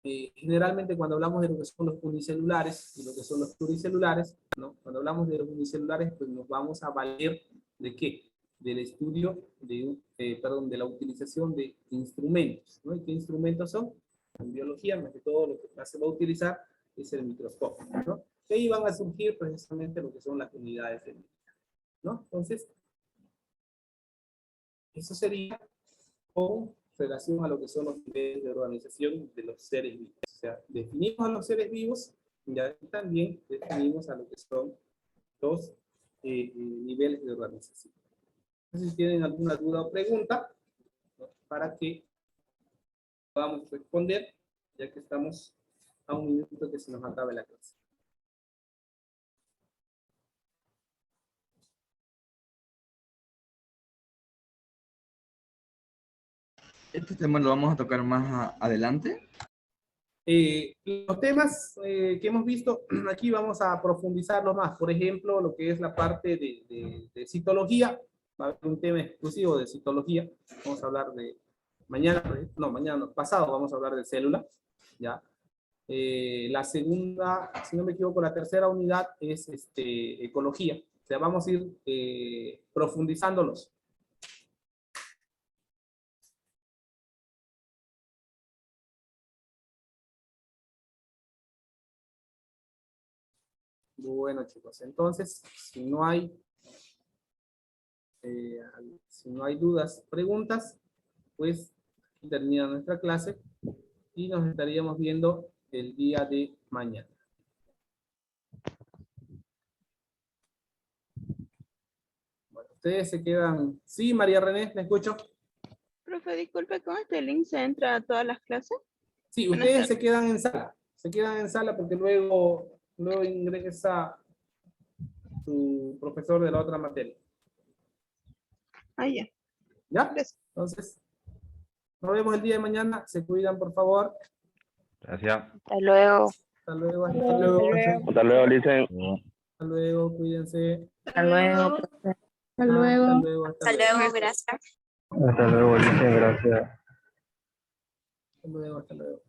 Generalmente cuando hablamos de lo que son los unicelulares y lo que son los pluricelulares, ¿no? Cuando hablamos de los unicelulares, pues nos vamos a valer ¿de qué? Del estudio de la utilización de instrumentos, ¿no? ¿Y qué instrumentos son? En biología, más que todo lo que más se va a utilizar es el microscopio, ¿no? Y ahí van a surgir precisamente lo que son las unidades de medida, ¿no? Entonces, eso sería con relación a lo que son los niveles de organización de los seres vivos. O sea, definimos a los seres vivos y también definimos a lo que son los niveles de organización. Entonces, si tienen alguna duda o pregunta, ¿no? Para que podamos responder, ya que estamos a un minuto que se nos acabe la clase. Este tema lo vamos a tocar más adelante. Los temas que hemos visto aquí vamos a profundizarlo más. Por ejemplo, lo que es la parte de citología. Va a haber un tema exclusivo de citología. Vamos a hablar de pasado vamos a hablar de células. ¿Ya? La segunda, si no me equivoco, la tercera unidad es ecología. O sea, vamos a ir profundizándolos. Bueno, chicos, entonces, si no hay dudas, preguntas, pues termina nuestra clase y nos estaríamos viendo el día de mañana. Bueno, ustedes se quedan... Sí, María René, ¿me escucho? Profe, disculpe, ¿con este link se entra a todas las clases? Sí, ustedes se quedan en sala. Se quedan en sala porque luego ingresa su profesor de la otra materia. Ah, ya. ¿Ya? Entonces, nos vemos el día de mañana. Se cuidan, por favor. Gracias. Hasta luego. Hasta luego. Hasta luego. Hasta luego, Licen. Hasta luego, cuídense. Hasta luego. Hasta Hasta luego. luego. Hasta luego, gracias. Hasta luego, Licen. Gracias. Hasta luego. Hasta luego.